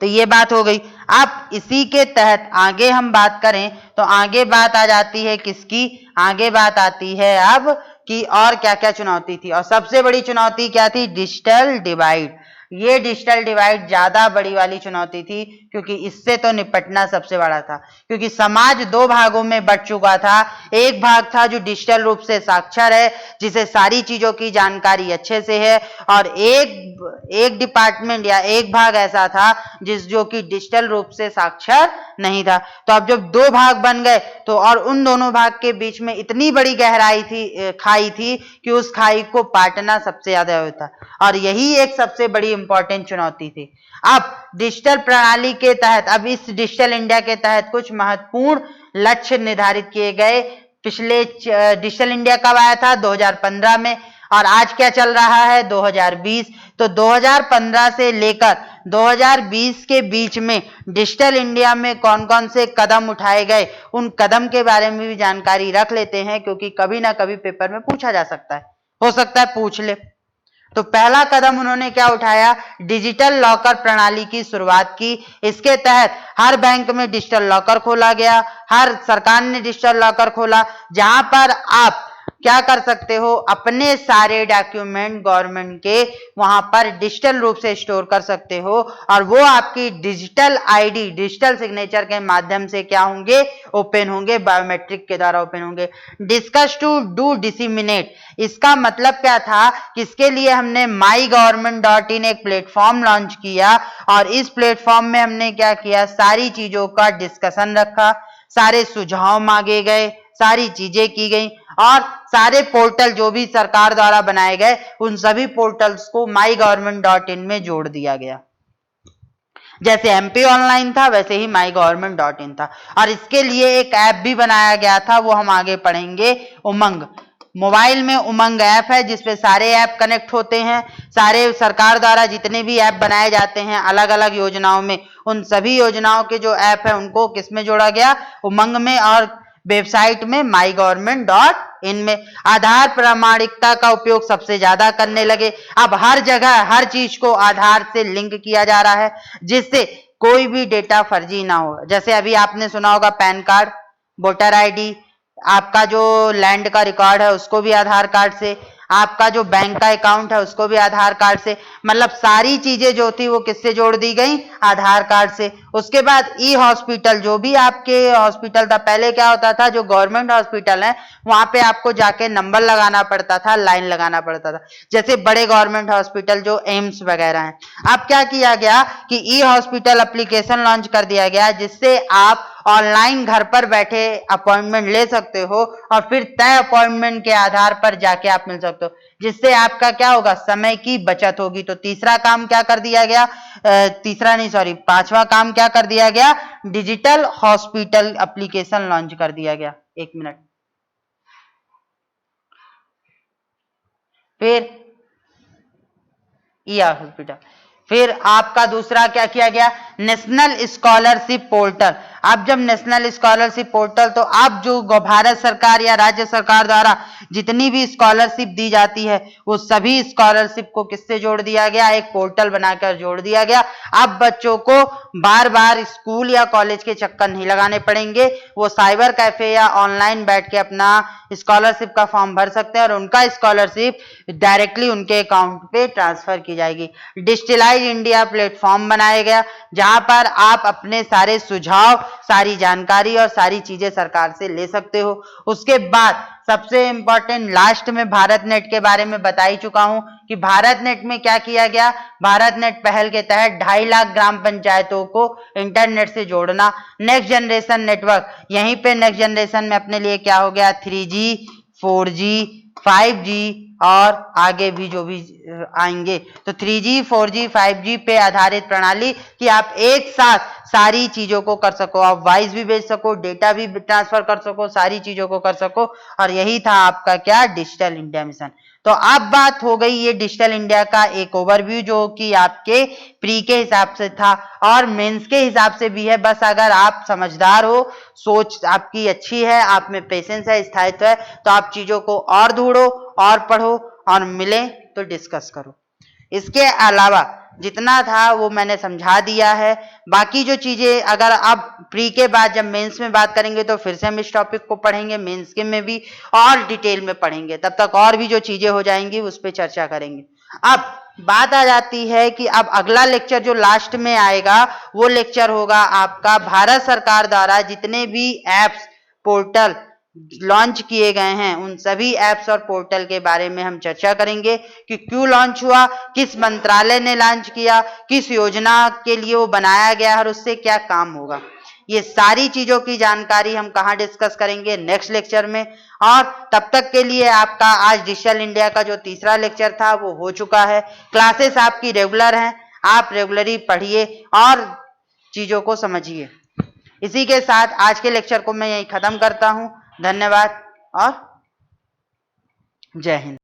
तो ये बात हो गई। अब इसी के तहत आगे हम बात करें तो आगे बात आ जाती है किसकी? आगे बात आती है अब कि और क्या क्या चुनौती थी, और सबसे बड़ी चुनौती क्या थी? Digital divide. ये डिजिटल डिवाइड ज्यादा बड़ी वाली चुनौती थी, क्योंकि इससे तो निपटना सबसे बड़ा था, क्योंकि समाज दो भागों में बंट चुका था। एक भाग था जो डिजिटल रूप से साक्षर है, जिसे सारी चीजों की जानकारी अच्छे से है, और एक डिपार्टमेंट या एक भाग ऐसा था जो कि डिजिटल रूप से साक्षर नहीं था। तो अब जब दो भाग बन गए तो और उन दोनों भाग के बीच में इतनी बड़ी गहराई थी, खाई थी, कि उस खाई को पाटना सबसे ज्यादा होता, और यही एक सबसे बड़ी इंपॉर्टेंट चुनौती थी। अब डिजिटल प्रणाली के तहत, अब इस डिजिटल इंडिया के तहत कुछ महत्वपूर्ण लक्ष्य निर्धारित किए गए। पिछले डिजिटल इंडिया कब आया था? 2015 में, और आज क्या चल रहा है? 2020। तो 2015 से लेकर 2020 के बीच में डिजिटल इंडिया में कौन कौन से कदम उठाए गए, उन कदम के बारे में भी जानकारी रख लेते हैं, क्योंकि कभी ना कभी पेपर में पूछा जा सकता है, हो सकता है पूछ ले। तो पहला कदम उन्होंने क्या उठाया? डिजिटल लॉकर प्रणाली की शुरुआत की। इसके तहत हर बैंक में डिजिटल लॉकर खोला गया, हर सरकार ने डिजिटल लॉकर खोला, जहां पर आप क्या कर सकते हो, अपने सारे डॉक्यूमेंट गवर्नमेंट के वहां पर डिजिटल रूप से स्टोर कर सकते हो, और वो आपकी डिजिटल आईडी, डिजिटल सिग्नेचर के माध्यम से क्या होंगे? ओपन होंगे, बायोमेट्रिक के द्वारा ओपन होंगे। डिस्कस टू डू डिसिमिनेट, इसका मतलब क्या था? किसके लिए हमने mygovernment.in एक प्लेटफॉर्म लॉन्च किया, और इस प्लेटफॉर्म में हमने क्या किया? सारी चीजों का डिस्कशन रखा, सारे सुझाव मांगे गए, सारी चीजें की गई, और सारे पोर्टल जो भी सरकार द्वारा बनाए गए उन सभी पोर्टल्स को mygovernment.in में जोड़ दिया गया। जैसे MP ऑनलाइन था वैसे ही mygovernment.in था, और इसके लिए एक ऐप भी बनाया गया था, वो हम आगे पढ़ेंगे। उमंग, मोबाइल में उमंग ऐप है जिसपे सारे ऐप कनेक्ट होते हैं। सारे सरकार द्वारा जितने भी ऐप बनाए जाते हैं अलग अलग योजनाओं में, उन सभी योजनाओं के जो ऐप है उनको किस में जोड़ा गया? उमंग में, और वेबसाइट में mygovernment.in में। आधार प्रमाणिकता का उपयोग सबसे ज्यादा करने लगे। अब हर जगह हर चीज को आधार से लिंक किया जा रहा है, जिससे कोई भी डेटा फर्जी ना हो। जैसे अभी आपने सुना होगा पैन कार्ड, वोटर आईडी, आपका जो लैंड का रिकॉर्ड है उसको भी आधार कार्ड से, आपका जो बैंक का अकाउंट है उसको भी आधार कार्ड से, मतलब सारी चीजें जो थी वो किससे जोड़ दी गई, आधार कार्ड से। उसके बाद ई हॉस्पिटल, जो भी आपके हॉस्पिटल था, पहले क्या होता था जो गवर्नमेंट हॉस्पिटल है वहां पे आपको जाके नंबर लगाना पड़ता था, लाइन लगाना पड़ता था, जैसे बड़े गवर्नमेंट हॉस्पिटल जो एम्स वगैरह हैं। अब क्या किया गया कि ई हॉस्पिटल एप्लीकेशन लॉन्च कर दिया गया, जिससे आप ऑनलाइन घर पर बैठे अपॉइंटमेंट ले सकते हो और फिर तय अपॉइंटमेंट के आधार पर जाके आप मिल सकते हो, जिससे आपका क्या होगा, समय की बचत होगी। तो तीसरा काम क्या कर दिया गया, तीसरा नहीं सॉरी पांचवा काम क्या कर दिया गया, डिजिटल हॉस्पिटल एप्लीकेशन लॉन्च कर दिया गया। एक मिनट, फिर ई हॉस्पिटल, फिर आपका दूसरा क्या किया गया, नेशनल स्कॉलरशिप पोर्टल। अब जब नेशनल स्कॉलरशिप पोर्टल, तो अब जो भारत सरकार या राज्य सरकार द्वारा जितनी भी स्कॉलरशिप दी जाती है वो सभी स्कॉलरशिप को किससे जोड़ दिया गया, एक पोर्टल बनाकर जोड़ दिया गया। अब बच्चों को बार बार स्कूल या कॉलेज के चक्कर नहीं लगाने पड़ेंगे, वो साइबर कैफे या ऑनलाइन बैठ के अपना स्कॉलरशिप का फॉर्म भर सकते हैं और उनका स्कॉलरशिप डायरेक्टली उनके अकाउंट पे ट्रांसफर की जाएगी। डिजिटलाइज इंडिया प्लेटफॉर्म बनाया गया, जहां पर आप अपने सारे सुझाव, सारी जानकारी और सारी चीजें सरकार से ले सकते हो। उसके बाद सबसे इंपॉर्टेंट लास्ट में भारत नेट के बारे में बता ही चुका हूं कि भारत नेट में क्या किया गया, भारत नेट पहल के तहत 2.5 लाख ग्राम पंचायतों को इंटरनेट से जोड़ना। नेक्स्ट जनरेशन नेटवर्क, यहीं पे नेक्स्ट जनरेशन में अपने लिए क्या हो गया, 3G 4G 5G और आगे भी जो भी आएंगे, तो 3G 4G 5G पे आधारित प्रणाली कि आप एक साथ सारी चीजों को कर सको, आप वॉइस भी भेज सको, डेटा भी ट्रांसफर कर सको, सारी चीजों को कर सको। और यही था आपका क्या, डिजिटल इंडिया मिशन। तो अब बात हो गई ये डिजिटल इंडिया का एक ओवरव्यू, जो कि आपके प्री के हिसाब से था और मेंस के हिसाब से भी है। बस अगर आप समझदार हो, सोच आपकी अच्छी है, आप में पेशेंस है, स्थायित्व है, तो आप चीजों को और ढूंढो और पढ़ो और मिले तो डिस्कस करो। इसके अलावा जितना था वो मैंने समझा दिया है। बाकी जो चीजें अगर अब प्री के बाद जब मेंस में बात करेंगे तो फिर से हम इस टॉपिक को पढ़ेंगे, मेंस के में भी और डिटेल में पढ़ेंगे, तब तक और भी जो चीजें हो जाएंगी उस पर चर्चा करेंगे। अब बात आ जाती है कि अब अगला लेक्चर जो लास्ट में आएगा वो लेक्चर होगा आपका भारत सरकार द्वारा जितने भी एप्स, पोर्टल लॉन्च किए गए हैं उन सभी एप्स और पोर्टल के बारे में हम चर्चा करेंगे कि क्यों लॉन्च हुआ, किस मंत्रालय ने लॉन्च किया, किस योजना के लिए वो बनाया गया और उससे क्या काम होगा। ये सारी चीजों की जानकारी हम कहाँ डिस्कस करेंगे, नेक्स्ट लेक्चर में। और तब तक के लिए आपका आज डिजिटल इंडिया का जो तीसरा लेक्चर था वो हो चुका है। क्लासेस आपकी रेगुलर हैं, आप रेगुलरली पढ़िए और चीजों को समझिए। इसी के साथ आज के लेक्चर को मैं यही खत्म करता हूं। धन्यवाद और जय हिंद।